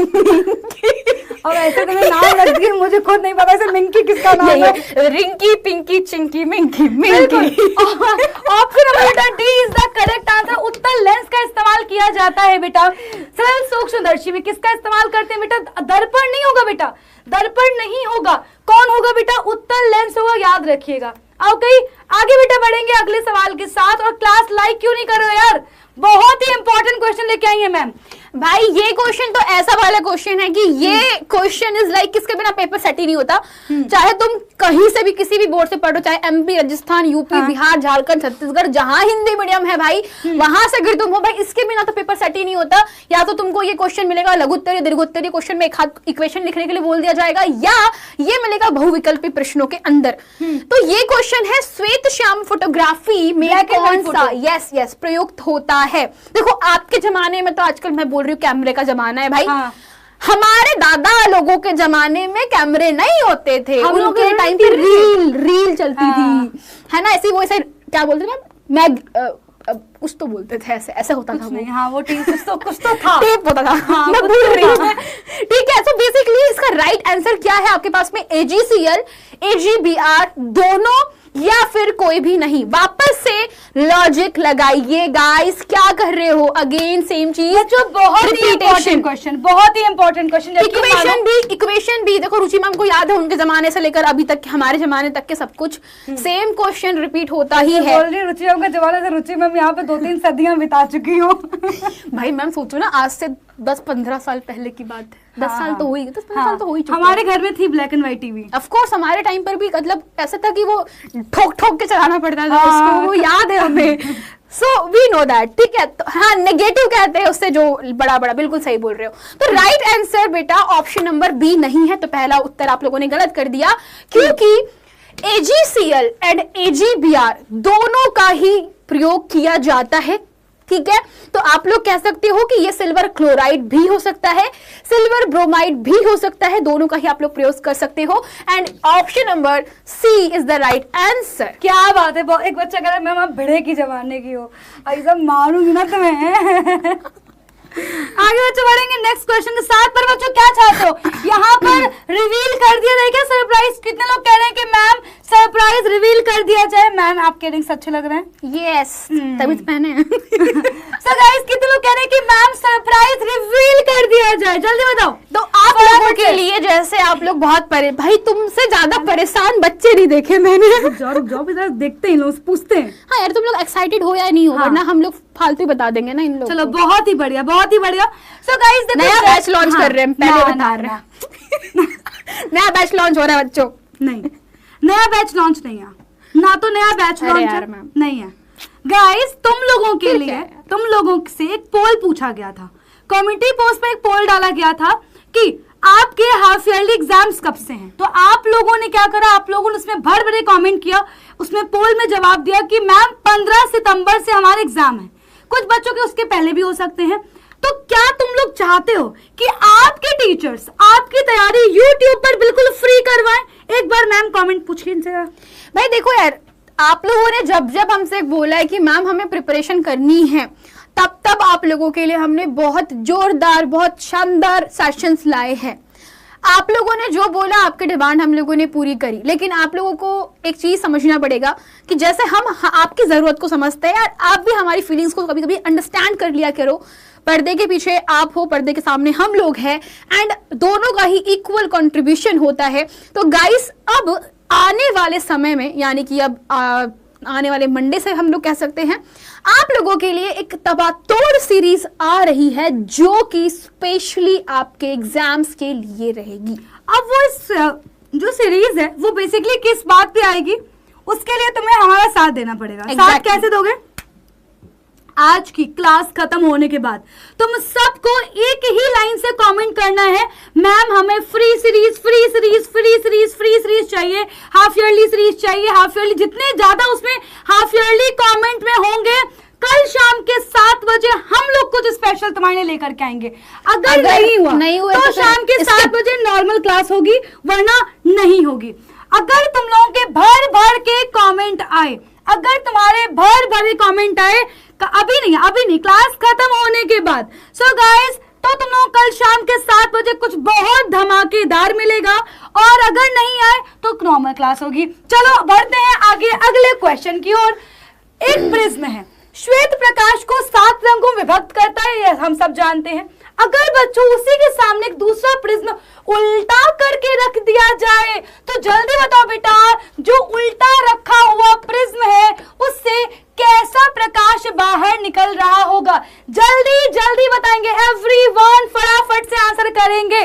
और ऐसे तुम्हें नाम लग गई, मुझे खुद नहीं पता इसे मिंकी किसका नाम है। रिंकी पिंकी चिंकी मिंकी। ऑप्शन नंबर बेटा D is the correct answer. उत्तल लेंस का इस्तेमाल किया जाता है बेटा सरल सूक्ष्मदर्शी में। किसका इस्तेमाल करते हैं बेटा? दर्पण नहीं होगा बेटा, दर्पण नहीं होगा। कौन होगा बेटा? उत्तल लेंस होगा, याद रखिएगा। ओके आगे बेटा बढ़ेंगे अगले सवाल के साथ। और क्लास लाइक क्यों नहीं कर रहे हो यार? बहुत ही इंपॉर्टेंट क्वेश्चन लेके आई है मैम। भाई ये क्वेश्चन तो ऐसा वाला क्वेश्चन है कि ये क्वेश्चन इज लाइक किसके बिना पेपर सेट ही नहीं होता। चाहे तुम कहीं से भी किसी भी बोर्ड से पढ़ो, चाहे एमपी, राजस्थान, यूपी, बिहार, झारखंड, छत्तीसगढ़, जहां हिंदी मीडियम है भाई वहां से अगर तुम हो भाई, इसके बिना तो पेपर सेट ही नहीं होता। या तो तुमको ये क्वेश्चन मिलेगा लघुत्तरीय दीर्घोत्तरीय क्वेश्चन में एक हाथ इक्वेशन लिखने के लिए बोल दिया जाएगा, या ये मिलेगा बहुविकल्पी प्रश्नों के अंदर। तो ये क्वेश्चन है श्वेत श्याम फोटोग्राफी में कौन सा यस प्रयुक्त होता है? देखो आपके जमाने में तो आजकल मैं बोल रही हूँ कैमरे का जमाना है भाई। हमारे दादा लोगों के जमाने में कैमरे नहीं होते थे, उनके टाइम पे रील चलती थी, है ना? ऐसे वो ऐसे क्या बोलते थे मैं कुछ तो बोलते थे, ऐसे होता था वो। हाँ वो कुछ तो था, टेप होता था। हाँ, मैं भूल रही हूँ। ठीक है, तो बेसिकली इसका राइट आंसर क्या है आपके पास में? AgCl, AgBr दोनों या फिर कोई भी नहीं। वापस से लॉजिक लगाइए गाइस, क्या कर रहे हो? अगेन सेम चीज, जो बहुत ही इंपॉर्टेंट क्वेश्चन। इक्वेशन भी देखो रुचि मैम को याद है, उनके जमाने से लेकर अभी तक हमारे जमाने तक के सब कुछ सेम क्वेश्चन रिपीट होता ही है। रुचि मैम के जमाने से रुचि मैम यहाँ पे 2-3 सदियां बिता चुकी हूँ। भाई मैम सोचो ना, आज से 10-15 साल पहले की बात है। 10 साल तो हुई, 10-15 साल तो हो ही चुके। हमारे घर में थी black and white TV. Of course हमारे टाइम पर भी मतलब ऐसा था कि वो ठोक ठोक के चलाना पड़ता था उसको, वो याद है हमें। So we know that. ठीक है, तो हाँ नेगेटिव कहते हैं उससे जो बड़ा बड़ा, बिल्कुल सही बोल रहे हो। तो राइट आंसर बेटा ऑप्शन नंबर बी नहीं है। तो पहला उत्तर आप लोगों ने गलत कर दिया, क्योंकि AgCl एंड AgBr दोनों का ही प्रयोग किया जाता है। ठीक है, तो आप लोग कह सकते हो कि ये सिल्वर क्लोराइड भी हो सकता है, सिल्वर ब्रोमाइड भी हो सकता है, दोनों का ही आप लोग प्रयोग कर सकते हो। And option number C is the right answer. क्या बात है, एक बच्चा कह रहा है मैम आप भिड़े की जमाने की हो, ऐसा मारूंगी ना तुम्हें। आगे बच्चों बढ़ेंगे नेक्स्ट क्वेश्चन के साथ। पर बच्चों क्या चाहते हो? यहाँ पर रिवील कर दिया जाए क्या सरप्राइज? कितने लोग कह रहे हैं कि मैम सरप्राइज रिवील कर दिया जाए? मैम आपके रिंग्स अच्छे लग रहे हैं। यस तभी तो पहने। सो गाइस कितने लोग कह रहे हैं कि मैम सरप्राइज रिवील कर कर दिया जाए, जल्दी बताओ। तो आप लोगों के लिए जैसे आप लोग बहुत भाई तुमसे ज्यादा परेशान बच्चे नहीं देखे मैंने। रुक जाओ जरा देखते हैं, लोग पूछते हैं। हाँ यार तुम लोग एक्साइटेड हो या नहीं हो, वरना हम लोग फालतू बता देंगे ना इन लोग। चलो बहुत ही बढ़िया, बहुत ही बढ़िया। सो गाइस देखो नया बैच लॉन्च कर रहे हैं, पहले बता रहे हैं। नया बैच लॉन्च हो रहा है बच्चों। नहीं, नया बैच लॉन्च नहीं है ना, तो नया बैच लॉन्च नहीं है गाइस। तुम लोगों के लिए, तुम लोगों से एक पोल पूछा गया था, कम्युनिटी पोस्ट पे एक पोल डाला गया था कि आपके हाफ ईयरली एग्जाम्स कब से हैं। तो आप लोगों ने क्या करा, आप लोगों ने उसमें भर भरे कमेंट किया, उसमें पोल में जवाब दिया कि मैम 15 सितंबर से हमारे एग्जाम है। कुछ बच्चों के उसके पहले भी हो सकते हैं। तो क्या तुम लोग चाहते हो कि आपके टीचर्स आपकी तैयारी यूट्यूब पर बिल्कुल फ्री करवाएं? एक बार मैम कमेंट पूछिए इनसे। भाई देखो यार, आप लोगों ने जब जब हमसे बोला है कि मैम हमें प्रिपरेशन करनी है, तब तब आप लोगों के लिए हमने बहुत जोरदार, बहुत शानदार सेशंस लाए हैं। आप लोगों ने जो बोला, आपकी डिमांड हम लोगों ने पूरी करी। लेकिन आप लोगों को एक चीज समझना पड़ेगा कि जैसे हम आपकी जरूरत को समझते हैं यार, आप भी हमारी फीलिंग्स को कभी कभी अंडरस्टैंड कर लिया करो। पर्दे के पीछे आप हो, पर्दे के सामने हम लोग हैं, एंड दोनों का ही इक्वल कंट्रीब्यूशन होता है। तो गाइस अब आने वाले समय में, यानी कि अब आने वाले मंडे से हम लोग कह सकते हैं, आप लोगों के लिए एक तबातोड़ सीरीज आ रही है जो कि स्पेशली आपके एग्जाम्स के लिए रहेगी। अब वो इस जो सीरीज है वो बेसिकली किस बात पे आएगी, उसके लिए तुम्हें हमारा साथ देना पड़ेगा। साथ कैसे दोगे? आज की क्लास खत्म होने के बाद तुम सबको एक ही लाइन से कमेंट करना है, मैम हमें फ्री सीरीज चाहिए, हाफ ईयरली सीरीज चाहिए। हाफ ईयरली जितने ज्यादा उसमें हाफ ईयरली कमेंट में होंगे, कल शाम के 7 बजे हम लोग कुछ स्पेशल तुम्हारे लिए लेकर के आएंगे। अगर नहीं हुआ तो शाम के 7 बजे नॉर्मल क्लास होगी, वरना नहीं होगी। अगर तुम लोगों के भर भर के कमेंट आए, अगर तुम्हारे भर भरे कमेंट आए, अभी नहीं क्लास खत्म होने के बाद, सो गाइस तो तुम लोग कल शाम के 7 बजे कुछ बहुत धमाकेदार मिलेगा। और अगर नहीं आए तो नॉर्मल क्लास होगी। चलो बढ़ते हैं आगे अगले क्वेश्चन की ओर। एक प्रिज्म है, श्वेत प्रकाश को 7 रंगों में विभक्त करता है, यह हम सब जानते हैं। अगर बच्चों उसी के सामने एक दूसरा प्रिज्म उल्टा करके रख दिया जाए, तो जल्दी बताओ बेटा, जो उल्टा रखा हुआ प्रिज्म है उससे कैसा प्रकाश बाहर निकल रहा होगा? जल्दी जल्दी बताएंगे एवरीवन, फटाफट से आंसर करेंगे।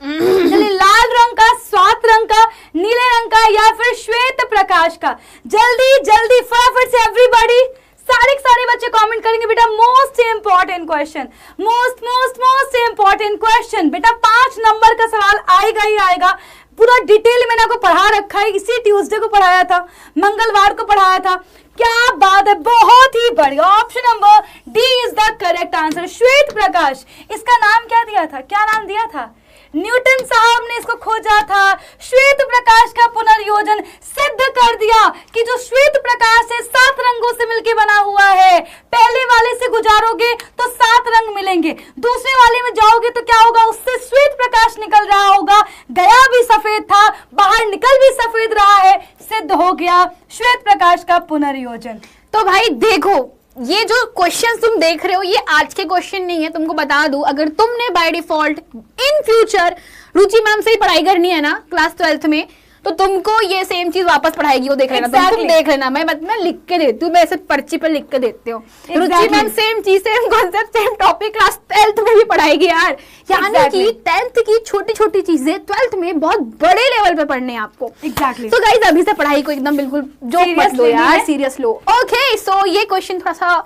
चलिए, लाल रंग का, स्वात रंग का, नीले रंग का, या फिर श्वेत प्रकाश का? जल्दी जल्दी फटाफट से एवरीबॉडी, सारे बच्चे कमेंट करेंगे बेटा। Most important question, most important question बेटा। 5 नंबर का सवाल आएगा ही आएगा। पूरा डिटेल मैंने आपको पढ़ा रखा है, इसी ट्यूसडे को पढ़ाया था, मंगलवार को पढ़ाया था। क्या बात है, बहुत ही बढ़िया। Option number D is the correct answer, श्वेत प्रकाश। इसका नाम क्या दिया था, क्या नाम दिया था? न्यूटन साहब ने इसको खोजा था। श्वेत प्रकाश का पुनर्योजन सिद्ध कर दिया कि जो श्वेत प्रकाश है 7 रंगों से मिलकर बना हुआ है। पहले वाले से गुजारोगे तो 7 रंग मिलेंगे, दूसरे वाले में जाओगे तो क्या होगा, उससे श्वेत प्रकाश निकल रहा होगा। गया भी सफेद था, बाहर निकल भी सफेद रहा है, सिद्ध हो गया श्वेत प्रकाश का पुनर्योजन। तो भाई देखो, ये जो क्वेश्चन तुम देख रहे हो ये आज के क्वेश्चन नहीं है। तुमको बता दूं, अगर तुमने by default in future Ruchi ma'am से ही पढ़ाई करनी है ना क्लास 12th में, तो तुमको ये सेम चीज वापस पढ़ाएगी, वो देख लेना। तुम देख लेना, मैं लिख के देती हूँ, मैं ऐसे पर्ची पर लिख के देती हूँ। रुचि मैम सेम चीज, same concept, same topic class 12th में भी पढ़ाएगी यार। यानी कि 10th की छोटी छोटी चीजें 12th में बहुत बड़े लेवल पे पढ़ने हैं आपको। एग्जैक्टली। तो गाइस अभी से पढ़ाई को एकदम बिल्कुल जोक मत लो यार, सीरियस लो। ओके, सो ये क्वेश्चन थोड़ा सा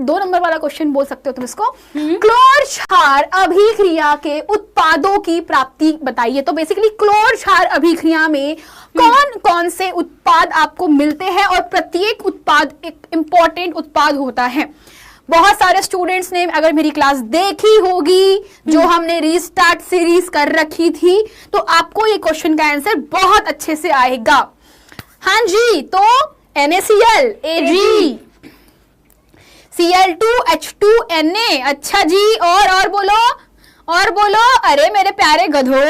2 नंबर वाला क्वेश्चन बोल सकते हो तुम इसको। क्लोर क्षार अभिक्रिया के उत्पादों की प्राप्ति बताइए। तो बेसिकली क्लोर क्षार अभिक्रिया में कौन कौन से उत्पाद आपको मिलते हैं, और प्रत्येक उत्पाद एक इंपॉर्टेंट उत्पाद होता है। बहुत सारे स्टूडेंट्स ने अगर मेरी क्लास देखी होगी जो हमने रीस्टार्ट सीरीज कर रखी थी, तो आपको ये क्वेश्चन का आंसर बहुत अच्छे से आएगा। हाँ जी, तो NaCl, Ag, Cl2H2Na। अच्छा जी, और बोलो। अरे मेरे प्यारे गधो,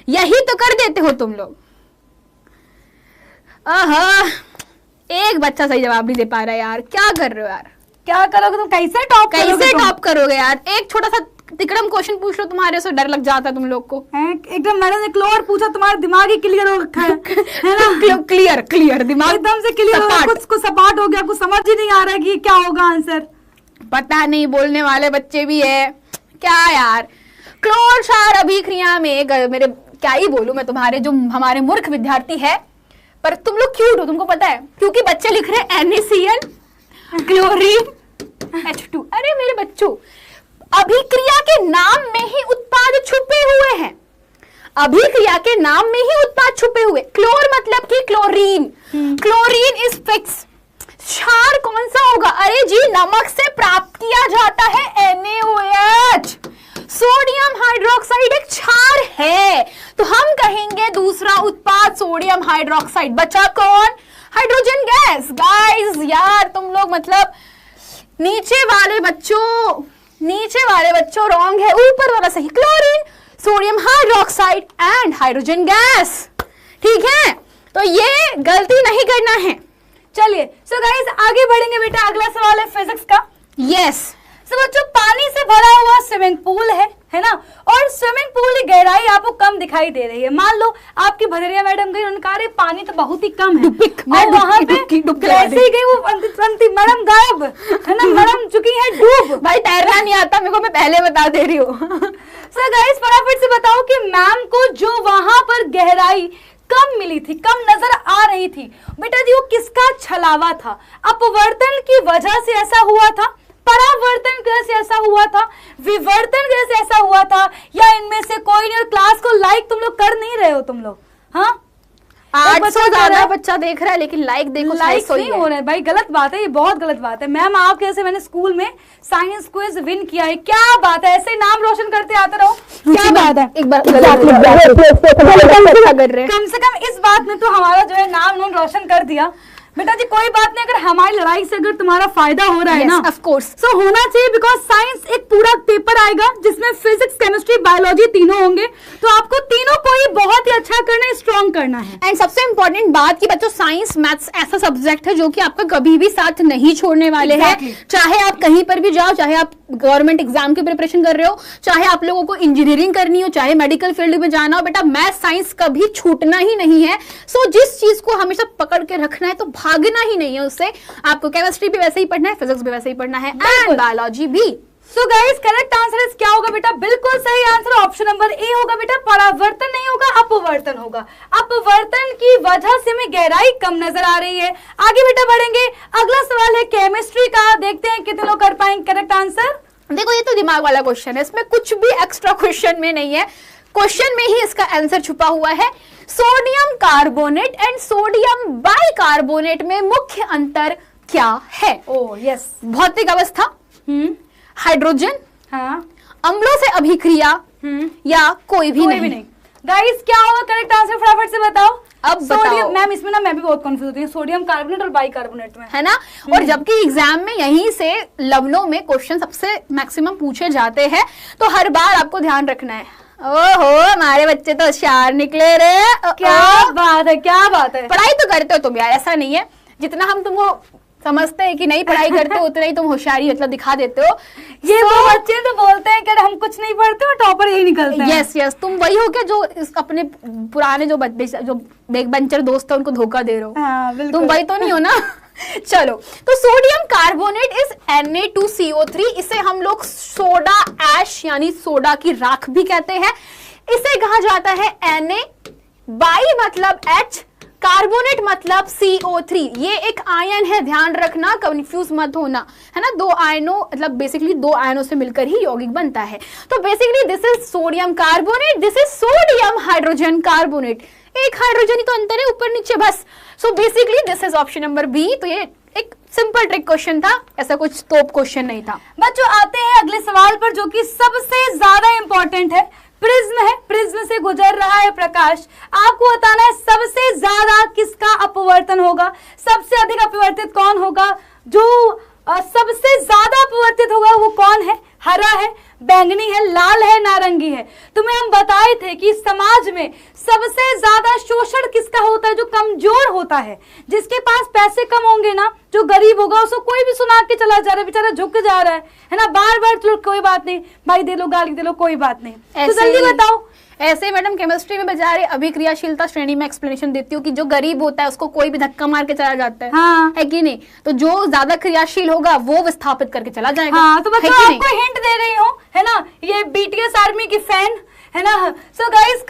यही तो कर देते हो तुम लोग। एक बच्चा सही जवाब नहीं दे पा रहा यार, क्या कर रहे हो यार? क्या करोगे तुम, कैसे टॉप करोगे यार? एक छोटा सा तिकड़म क्वेश्चन पूछ लो, तुम्हारे से डर लग जाता है तुम लोग को। एकदम मैडम ने क्लियर पूछा, तुम्हारा दिमाग ही क्लियर हो रखा है ना? क्लियर दिमाग एकदम से क्लियर हो गया, कुछ सपाट हो गया, कुछ समझ ही नहीं आ रहा है कि क्या होगा आंसर। पता नहीं, बोलने वाले बच्चे भी है क्या यार। क्लोर क्षार अभिक्रिया में मेरे क्या ही बोलूं मैं, तुम्हारे जो हमारे मूर्ख विद्यार्थी है, पर तुम लोग क्यूट हो, तुमको पता है क्योंकि बच्चे लिख रहे हैं NaCl क्लोरीन H2। अरे मेरे बच्चों, अभिक्रिया के नाम में ही उत्पाद छुपे हुए हैं, अभिक्रिया के नाम में ही उत्पाद छुपे हुए। क्लोर मतलब कि क्लोरीन, क्लोरीन इज फिक्स। क्षार कौन सा होगा? अरे जी, नमक से प्राप्त किया जाता है NaOH। सोडियम हाइड्रोक्साइड एक क्षार है, तो हम कहेंगे दूसरा उत्पाद सोडियम हाइड्रोक्साइड। बचा कौन? Hydrogen gas. गाइस यार तुम लोग मतलब नीचे वाले बच्चों रॉन्ग है, ऊपर वाला सही। Chlorine, sodium hydroxide and hydrogen gas, ठीक है? तो ये गलती नहीं करना है। चलिए सो गाइस आगे बढ़ेंगे बेटा, अगला सवाल है फिजिक्स का। यस सो बच्चों, पानी से भरा हुआ स्विमिंग पूल है ना, और स्विमिंग पूल की गहराई आपको कम दिखाई दे रही है। मान लो आपकी भदरिया मैडम गई, उन्होंने कहा पानी तो बहुत ही कम है, और वहां पे जैसे ही गई वो मैडम गायब, है ना, मैडम चुकी है डूब। भाई तैरना नहीं आता मेरे को, मैं पहले बता दे रही हूँ। सो गाइस फटाफट से बताओ कि मैम को जो वहां पर गहराई कम मिली थी, कम नजर आ रही थी, बेटा जी वो किसका छलावा था? अपवर्तन की वजह से ऐसा हुआ था, परावर्तन कैसे ऐसा हुआ था, विवर्तन कैसे ऐसा हुआ था, या इनमें से कोई नहीं? और क्लास को लाइक तुम लोग कर नहीं रहे हो तुम लोग, हाँ? 800 ज्यादा बच्चा देख रहा है, लेकिन लाइक देखो, लाइक नहीं हो रहा है भाई, गलत बात है, ये बहुत गलत बात है। मैम आपके जैसे मैंने स्कूल में साइंस क्विज विन किया है, क्या बात है, ऐसे नाम रोशन करते आते रहो, क्या बात है। एक बार कम से कम इस बात में तो हमारा जो है नाम रोशन कर दिया। बेटा जी कोई बात नहीं, अगर हमारी लड़ाई से अगर तुम्हारा फायदा हो रहा है ना, ऑफ कोर्स तो होना चाहिए, बिकॉज साइंस एक पूरा पेपर आएगा जिसमें फिजिक्स, केमिस्ट्री, बायोलॉजी तीनों होंगे, तो आपको तीनों को ही बहुत ही अच्छा करना है, स्ट्रॉन्ग करना है। एंड सबसे इंपॉर्टेंट बात कि बच्चों साइंस मैथ्स ऐसा सब्जेक्ट है जो कि आपका कभी भी साथ नहीं छोड़ने वाले हैं। चाहे आप कहीं पर भी जाओ, चाहे आप गवर्नमेंट एग्जाम की प्रिपरेशन कर रहे हो, चाहे आप लोगों को इंजीनियरिंग करनी हो, चाहे मेडिकल फील्ड में जाना हो, बेटा मैथ साइंस कभी छूटना ही नहीं है। सो जिस चीज को हमेशा पकड़ के रखना है, तो भागना ही नहीं है उससे। आपको केमिस्ट्री भी वैसे ही पढ़ना है, फिजिक्स भी वैसे ही पढ़ना है, एंड बायोलॉजी भी। सो गाइस करेक्ट आंसर क्या होगा बेटा? बिल्कुल सही आंसर ऑप्शन नंबर ए होगा बेटा, परावर्तन नहीं होगा, अपवर्तन होगा। अपवर्तन की वजह से हमें गहराई कम नजर आ रही है। आगे बेटा बढ़ेंगे, अगला सवाल है केमिस्ट्री का, देखते हैं कितने लोग कर पाएंगे करेक्ट आंसर। देखो ये तो दिमाग वाला क्वेश्चन है, इसमें कुछ भी एक्स्ट्रा क्वेश्चन में नहीं है, क्वेश्चन में ही इसका आंसर छुपा हुआ है। Sodium carbonate and sodium bicarbonate में मुख्य अंतर क्या है? ओह यस, भौतिक अवस्था, हाइड्रोजन, हाँ, अम्लों से अभिक्रिया, या कोई भी नहीं। गाइस क्या होगा करेक्ट आंसर फटाफट से बताओ। अब सोडियम, मैम इसमें ना मैं भी बहुत कंफ्यूज होती हूँ, सोडियम कार्बोनेट और बाइकार्बोनेट में, है ना। और जबकि एग्जाम में यहीं से लवलों में क्वेश्चन सबसे मैक्सिमम पूछे जाते हैं, तो हर बार आपको ध्यान रखना है। ओहो हमारे बच्चे तो होशियार निकले रे। क्या बात है, क्या बात है। पढ़ाई तो करते हो तुम यार, ऐसा नहीं है, जितना हम तुमको समझते हैं कि नहीं पढ़ाई करते हो, उतना ही तुम होशियारी मतलब दिखा देते हो। ये वो बच्चे तो बोलते हैं कि हम कुछ नहीं पढ़ते और टॉपर यही निकलते हैं। यस यस, तुम वही हो क्या जो अपने पुराने जो बैक बेंचर दोस्त है उनको धोखा दे रहे हो। हाँ, तुम वही तो नहीं हो ना। चलो, तो सोडियम कार्बोनेट इज Na2CO3, इसे हम लोग सोडा ऐश यानी सोडा की राख भी कहते हैं। इसे कहा जाता है Na, बाई मतलब H, कार्बोनेट मतलब CO3। ये एक आयन है, ध्यान रखना, कंफ्यूज मत होना, है ना। दो आयनों मतलब बेसिकली दो आयनों से मिलकर ही यौगिक बनता है। तो basically this is sodium carbonate, this is sodium hydrogen carbonate. एक हाइड्रोजन ही तो अंतर है, ऊपर नीचे बस। So basically this is option number B. तो ये एक सिंपल ट्रिक क्वेश्चन था, ऐसा कुछ तोप क्वेश्चन नहीं था। बच्चों आते हैं अगले सवाल पर, जो कि सबसे ज्यादा इंपॉर्टेंट है। प्रिज्म है, प्रिज्म से गुजर रहा है प्रकाश, आपको बताना है सबसे ज्यादा किसका अपवर्तन होगा, सबसे अधिक अपवर्तित कौन होगा, जो सबसे ज्यादा अपवर्तित होगा वो कौन है? हरा है, बैंगनी है, लाल है, नारंगी है। तुम्हें हम बताए थे कि समाज में सबसे ज्यादा शोषण किसका होता है? जो कमजोर होता है, जिसके पास पैसे कम होंगे ना, जो गरीब होगा, उसको कोई भी सुना के चला जा रहा है, बेचारा झुक जा रहा है ना, बार बार चलो कोई बात नहीं भाई, दे लो गाली दे लो, कोई बात नहीं। तो जल्दी बताओ। ऐसे मैडम केमिस्ट्री में बेचारे अभिक्रियाशीलता श्रेणी में एक्सप्लेनेशन देती हूँ कि जो गरीब होता है उसको कोई भी धक्का मार के चला जाता है, हाँ। है कि नहीं? तो जो ज्यादा क्रियाशील होगा वो विस्थापित करके चला जाएगा। हाँ, तो बच्चों आपको हिंट दे रही हूँ, है ना, ये बीटीएस आर्मी की फैन है ना। सो गाइस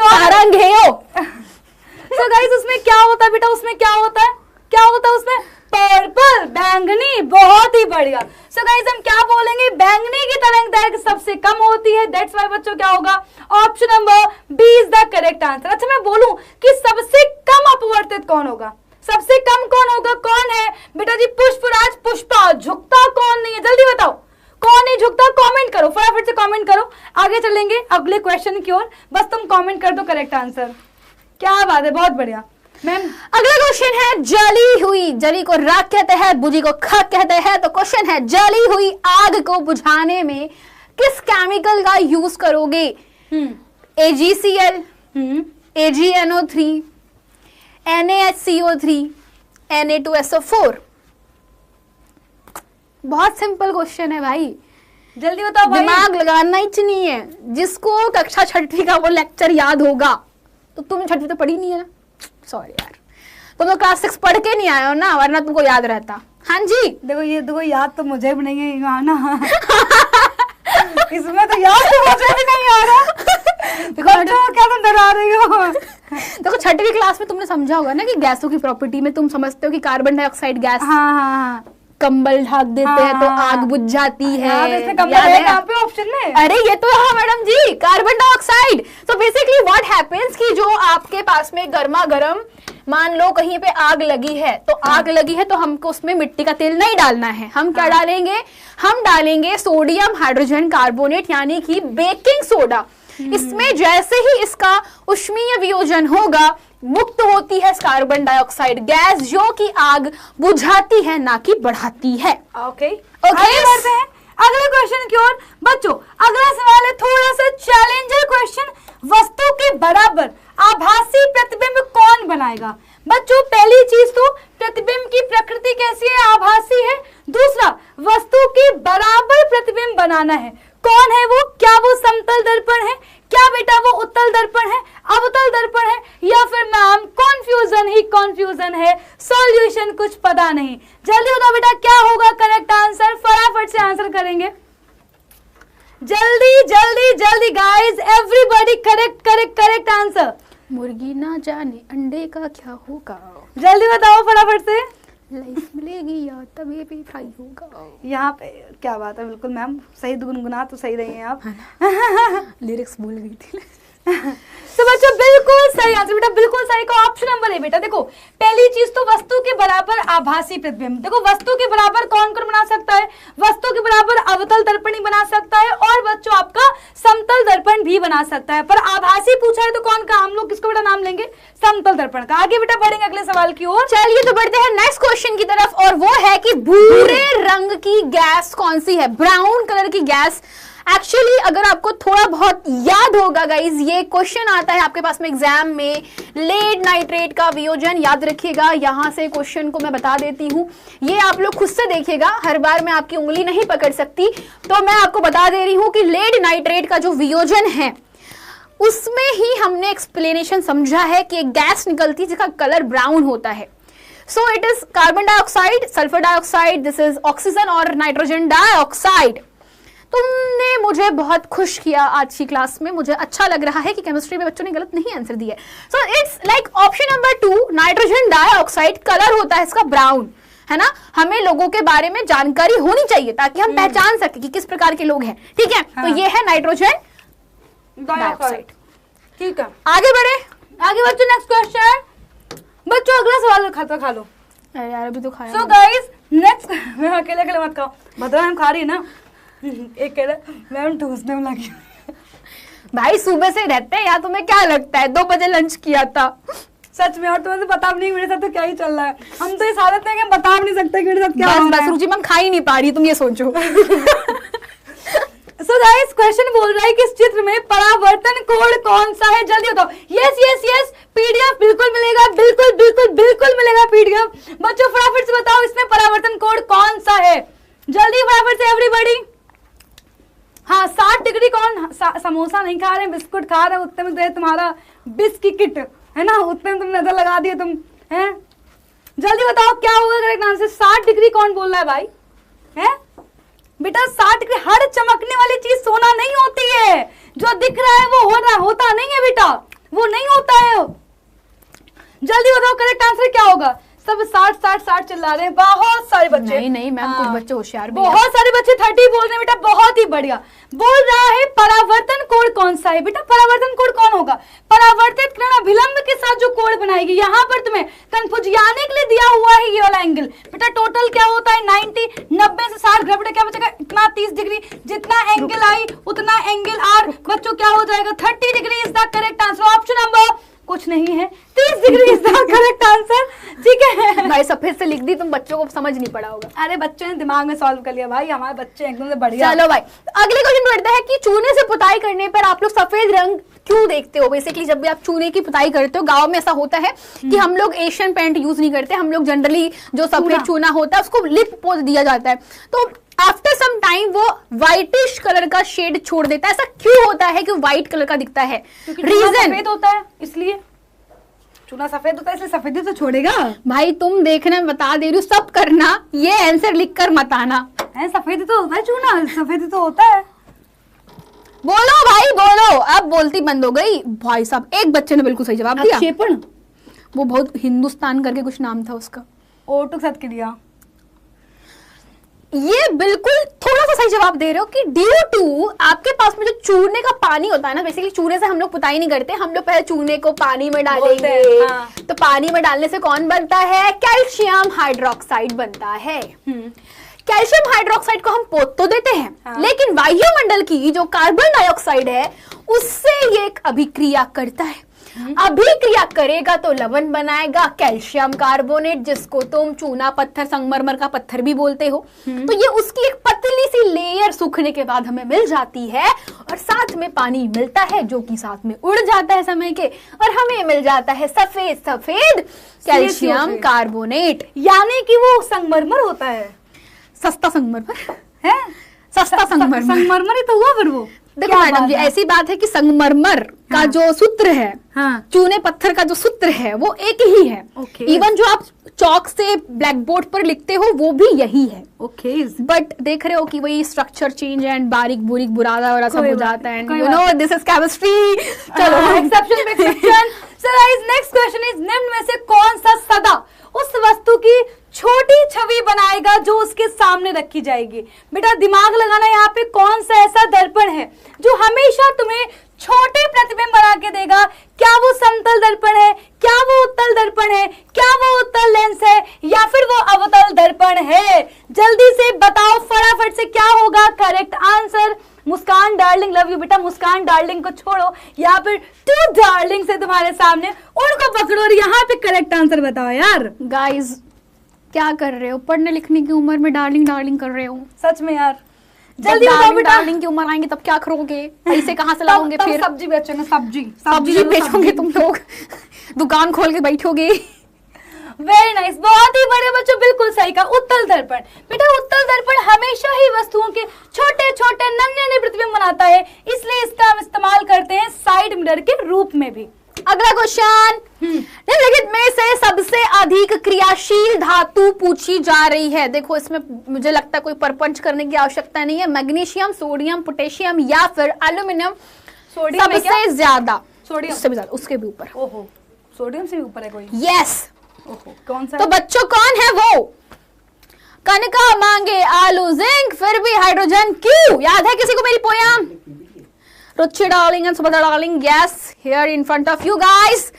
सो गाइस उसमें क्या होता है बेटा? उसमें क्या होता है? क्या होता है उसमें? पर्पल, बैंगनी, बहुत ही बढ़िया। सो गाइस हम क्या बोलेंगे? बैंगनी की तरंग दैर्घ्य सबसे कम होती है, दैट्स व्हाई बच्चों क्या होगा? Option number B is the correct answer. अच्छा मैं बोलूं कि सबसे कम अपवर्तित कौन होगा? सबसे कम कौन होगा? कौन है बेटा जी? पुष्पराज, पुष्पा। झुकता कौन नहीं है? जल्दी बताओ कौन नहीं झुकता? कमेंट करो, फटाफट से कमेंट करो। आगे चलेंगे अगले क्वेश्चन की ओर, बस तुम कमेंट कर दो करेक्ट आंसर। क्या बात है, बहुत बढ़िया मैम। अगला क्वेश्चन है जली हुई, जली को राख कहते हैं, बुझी को खाक कहते हैं। तो क्वेश्चन है जली हुई आग को बुझाने में किस केमिकल का यूज करोगे? AgCl, AgNO3, NaHCO3, Na2SO4। बहुत सिंपल क्वेश्चन है भाई, जल्दी बताओ भाई। दिमाग लगाना ही नहीं है। जिसको कक्षा 6वीं का वो लेक्चर याद होगा, तो तुमने 6वीं तो पढ़ी नहीं है ना, सॉरी यार, तुम तो क्लास 6 पढ़ के नहीं आए हो ना, वरना तुमको याद रहता। हाँ जी, देखो ये देखो, याद तो मुझे भी नहीं है ना इसमें तो याद तो मुझे भी नहीं आ रहा। देखो क्या तुम डरा रही हो? देखो 6वीं क्लास में तुमने समझा होगा ना कि गैसों की प्रॉपर्टी में तुम समझते हो कि कार्बन डाइऑक्साइड गैस, हाँ, कंबल ढक देते हैं तो आग बुझ जाती है। ऑप्शन में, अरे ये तो हाँ मैडम जी, कार्बन डाइऑक्साइड। तो बेसिकली व्हाट हैपेंस कि जो आपके पास में गर्मा गर्म, मान लो कहीं पे आग लगी है, तो आग लगी है तो हमको उसमें मिट्टी का तेल नहीं डालना है। हम क्या डालेंगे? हम डालेंगे सोडियम हाइड्रोजन कार्बोनेट, यानी कि बेकिंग सोडा। इसमें जैसे ही इसका उष्मीय वियोजन होगा, मुक्त होती है कार्बन डाइऑक्साइड गैस, जो कि आग बुझाती है ना कि बढ़ाती है। ओके, आगे बढ़ते हैं अगले क्वेश्चन की ओर। बच्चों अगला सवाल है थोड़ा सा चैलेंजर क्वेश्चन। वस्तु के बराबर आभासी प्रतिबिंब कौन बनाएगा? बच्चों पहली चीज तो प्रतिबिंब की प्रकृति कैसी है? आभासी है। दूसरा, वस्तु के बराबर प्रतिबिंब बनाना है। कौन है वो? क्या वो समतल दर्पण है? क्या बेटा वो उत्तल दर्पण है, अवतल दर्पण है, या फिर मैम कॉन्फ्यूजन ही कॉन्फ्यूजन है, सॉल्यूशन कुछ पता नहीं? जल्दी बताओ बेटा क्या होगा करेक्ट आंसर? फटाफट से आंसर करेंगे, जल्दी जल्दी जल्दी guys, everybody correct correct correct answer. मुर्गी ना जाने अंडे का क्या होगा, जल्दी बताओ फटाफट से। लाइफ मिलेगी या तभी भी फ्राई होगा। यहाँ पे क्या बात है, बिल्कुल मैम सही गुनगुना तो सही रही हैं आप। लिरिक्स भूल गई थी। तो बच्चों बिल्कुल सही आंसर बेटा, बिल्कुल सही का ऑप्शन नंबर है बेटा। देखो पहली चीज तो वस्तु के बराबर आभासी प्रतिबिंब। देखो वस्तु के बराबर कौन कौन बना सकता है? वस्तु के बराबर अवतल दर्पण ही बना सकता है, और बच्चों आपका समतल दर्पण भी बना सकता है। पर आभासी पूछा है तो कौन का, हम लोग किसको बेटा नाम लेंगे? समतल दर्पण का। आगे बेटा बढ़ेंगे अगले सवाल की ओर। चलिए तो बढ़ते हैं नेक्स्ट क्वेश्चन की तरफ, और वो है कि भूरे रंग की गैस कौन सी है? ब्राउन कलर की गैस। एक्चुअली अगर आपको थोड़ा बहुत याद होगा गाइज, ये क्वेश्चन आता है आपके पास में एग्जाम में, लेड नाइट्रेट का वियोजन। याद रखिएगा, यहां से क्वेश्चन को मैं बता देती हूं, ये आप लोग खुद से देखिएगा, हर बार मैं आपकी उंगली नहीं पकड़ सकती, तो मैं आपको बता दे रही हूं कि लेड नाइट्रेट का जो वियोजन है उसमें ही हमने एक्सप्लेनेशन समझा है कि एक गैस निकलती है जिसका कलर ब्राउन होता है। So it is carbon dioxide, sulphur dioxide, this is oxygen और नाइट्रोजन डाइऑक्साइड। तुमने मुझे बहुत खुश किया आज की क्लास में, मुझे अच्छा लग रहा है कि केमिस्ट्री में बच्चों ने गलत नहीं आंसर दिया। So it's like option number 2, nitrogen dioxide. Colour होता है इसका ब्राउन, है ना। हमें लोगों के बारे में जानकारी होनी चाहिए ताकि हम पहचान सके कि किस प्रकार के लोग हैं, ठीक है। हाँ। तो ये है नाइट्रोजन डाइऑक्साइड, ठीक है। आगे बढ़े, आगे बच्चों नेक्स्ट क्वेश्चन। बच्चों अगला सवाल खाता खा लो। अरे यार अभी तो खाया। सो गाइस नेक्स्ट, मैं अकेले अकेले मत खाओ, भद्रा मैम खा रही है ना। एक कह रहा मैम ठूसने में लगी। भाई सुबह से रहते हैं, या तुम्हें क्या लगता है 2 बजे लंच किया था? सच में, और तुम्हें तो बता भी नहीं मेरे साथ तो क्या ही चल रहा है। हम तो इस हालत में कि हम बता भी नहीं सकते कि मेरे साथ क्या हो रहा है। बस रुचि मैम खा ही नहीं पा रही, तुम ये सोचो। सो गाइस क्वेश्चन बोल रहा है कि इस चित्र में परावर्तन कोड कौन सा है, जल्दी बताओ। यस यस यस, पीडीएफ बिल्कुल मिलेगा, बिल्कुल बिल्कुल बिल्कुल मिलेगा पीडीएफ। बच्चों फटाफट से बताओ इसमें परावर्तन कोड कौन सा है, जल्दी फटाफट से एवरीबॉडी। हाँ 60 डिग्री कौन, समोसा नहीं खा रहे, बिस्कुट खा रहे, उतने में तुम्हारा बिस्किट है ना, उतने में तुम नजर लगा दिए तुम हैं। जल्दी बताओ क्या होगा करेक्ट आंसर। 60 डिग्री कौन बोल रहा है भाई, है बेटा 60 डिग्री। हर चमकने वाली चीज सोना नहीं होती है, जो दिख रहा है वो हो रहा होता नहीं है बेटा, वो नहीं होता है। जल्दी बताओ करेक्ट आंसर क्या होगा। सब 60 60 60 चिल्ला रहे हैं, बहुत सारे बच्चे। नहीं मैम, कुछ बच्चे होशियार भी बहुत सारे बच्चे 30 बोल रहे हैं बेटा, बहुत ही बढ़िया। बोल रहा है परावर्तन कोड कौन सा है बेटा, परावर्तन कोड कौन होगा। परावर्तित किरण अभिलंब के साथ जो कोड बनाएगी, यहाँ पर तुम्हें कंफ्यूजियाने के लिए दिया हुआ है ये वाला एंगल। बेटा टोटल क्या होता है 90, 90 से 60 बेटा क्या बचेगा, इतना 30 डिग्री, जितना एंगल आई उतना एंगल आर बच्चों क्या हो जाएगा 30 degree is the correct answer. Option number कुछ नहीं है, 30 degree is the correct answer. ठीक है भाई सफेद से लिख दी, तुम बच्चों को समझ नहीं पड़ा होगा। अरे बच्चों ने दिमाग में सॉल्व कर लिया भाई, हमारे बच्चे एकदम से बढ़िया। चलो भाई अगले क्वेश्चन बढ़ता है कि चूने से पुताई करने पर आप लोग सफेद रंग क्यों देखते हो। बेसिकली जब भी आप चूने की पुताई करते हो, गांव में ऐसा होता है कि हम लोग एशियन पेंट यूज नहीं करते, हम लोग जनरली जो सफेद चूना होता है उसको लिप पोत दिया जाता है, तो आफ्टर सम टाइम वो व्हाइटिश कलर का शेड छोड़ देता है। ऐसा क्यों होता है कि व्हाइट कलर का दिखता है, रीजन सफेद होता है इसलिए, चूना सफेद होता है इसलिए सफेदी तो छोड़ेगा। भाई तुम देखना, बता दे रही हूँ, सब करना, ये आंसर लिख कर मत आना। सफेदी तो होता है चूना, सफेदी तो होता है। बोलो भाई बोलो, अब बोलती बंद हो गई। भाई साहब एक बच्चे ने बिल्कुल सही जवाब दिया, क्षेपण, वो बहुत हिंदुस्तान करके कुछ नाम था उसका, ओटो के साथ क्रिया। ये बिल्कुल थोड़ा सा सही जवाब दे रहे हो कि ड्यू टू आपके पास में जो चूने का पानी होता है ना, बेसिकली चूने से हम लोग पुताई नहीं करते, हम लोग पहले चूने को पानी में डालेंगे। हाँ। तो पानी में डालने से कौन बनता है, कैल्शियम हाइड्रोक्साइड बनता है। कैल्शियम हाइड्रोक्साइड को हम पोत तो देते हैं, हाँ। लेकिन वायुमंडल की जो कार्बन डाइऑक्साइड है उससे ये एक अभिक्रिया करता है। अभिक्रिया करेगा तो लवण बनाएगा कैल्शियम कार्बोनेट, जिसको तुम चूना पत्थर, संगमरमर का पत्थर भी बोलते हो। तो ये उसकी एक पतली सी लेयर सूखने के बाद हमें मिल जाती है, और साथ में पानी मिलता है जो कि साथ में उड़ जाता है समय के, और हमें मिल जाता है सफेद सफेद कैल्शियम कार्बोनेट। यानी कि वो संगमरमर होता है, सस्ता संगमरमर है, सस्ता संगमरमर ही तो हुआ फिर वो। देखो मैडम जी, ऐसी बात है कि संगमरमर का जो सूत्र है, हाँ। चूने पत्थर का जो सूत्र है वो एक ही है। इवन जो आप चौक से ब्लैक बोर्ड पर लिखते हो वो भी यही है। बट देख रहे हो कि वही स्ट्रक्चर चेंज एंड बारीक बुरीक बुरादा और सब हो जाता है, you know this is chemistry. चलो exception exception. So guys next question is, निम्न में से कौन सा सदा उस वस्तु की छोटी छवि बनाएगा जो उसके सामने रखी जाएगी। बेटा दिमाग लगाना, यहाँ पे कौन सा ऐसा दर्पण है जो हमेशा तुम्हें छोटे प्रतिबिंब बना के देगा। क्या वो समतल दर्पण है, क्या वो उत्तल दर्पण है, क्या वो उत्तल लेंस है, या फिर वो अवतल दर्पण है। जल्दी से बताओ फटाफट से क्या होगा correct answer. Muskan darling love you बेटा, मुस्कान डार्लिंग को छोड़ो, यहाँ पे 2 डार्लिंग से तुम्हारे सामने, उनको पकड़ो और यहाँ पे करेक्ट आंसर बताओ यार। गाइज क्या कर रहे हो, पढ़ने लिखने की उम्र में डार्लिंग डार्लिंग कर रहे हो सच में यार। जल्दी बताओ बेटा, डार्लिंग की उम्र आएंगे तब क्या करोगे, पैसे कहाँ से लाओगे, फिर सब्जी बेचोगे, सब्जी बेचोगे तुम लोग, दुकान खोल के बैठोगे। वेरी नाइस, बहुत ही बड़े बच्चों, बिल्कुल सही कहा। उत्तल दर्पण बेटा, उत्तल दर्पण हमेशा ही वस्तुओं के छोटे छोटे नन्हे प्रतिबिंब बनाता है, इसलिए इसका हम इस्तेमाल करते हैं साइड मिरर के रूप में भी। अगला क्वेश्चन, निम्नलिखित में से सबसे अधिक क्रियाशील धातु पूछी जा रही है। देखो इसमें मुझे लगता है कोई परपंच करने की आवश्यकता नहीं है। मैग्नीशियम, सोडियम, पोटेशियम या फिर एल्यूमिनियम। सोडियम सबसे ज्यादा, सोडियम उससे भी ज्यादा, उसके भी ऊपर। ओहो, सोडियम से भी ऊपर है कोई? यस। ओहो, कौन सा? तो बच्चों कौन है वो? कनका मांगे आलू जिंक फिर भी हाइड्रोजन क्यों? याद है किसी को मेरी poem? Ruchi darling and Subhadra darling, yes, here in front of you guys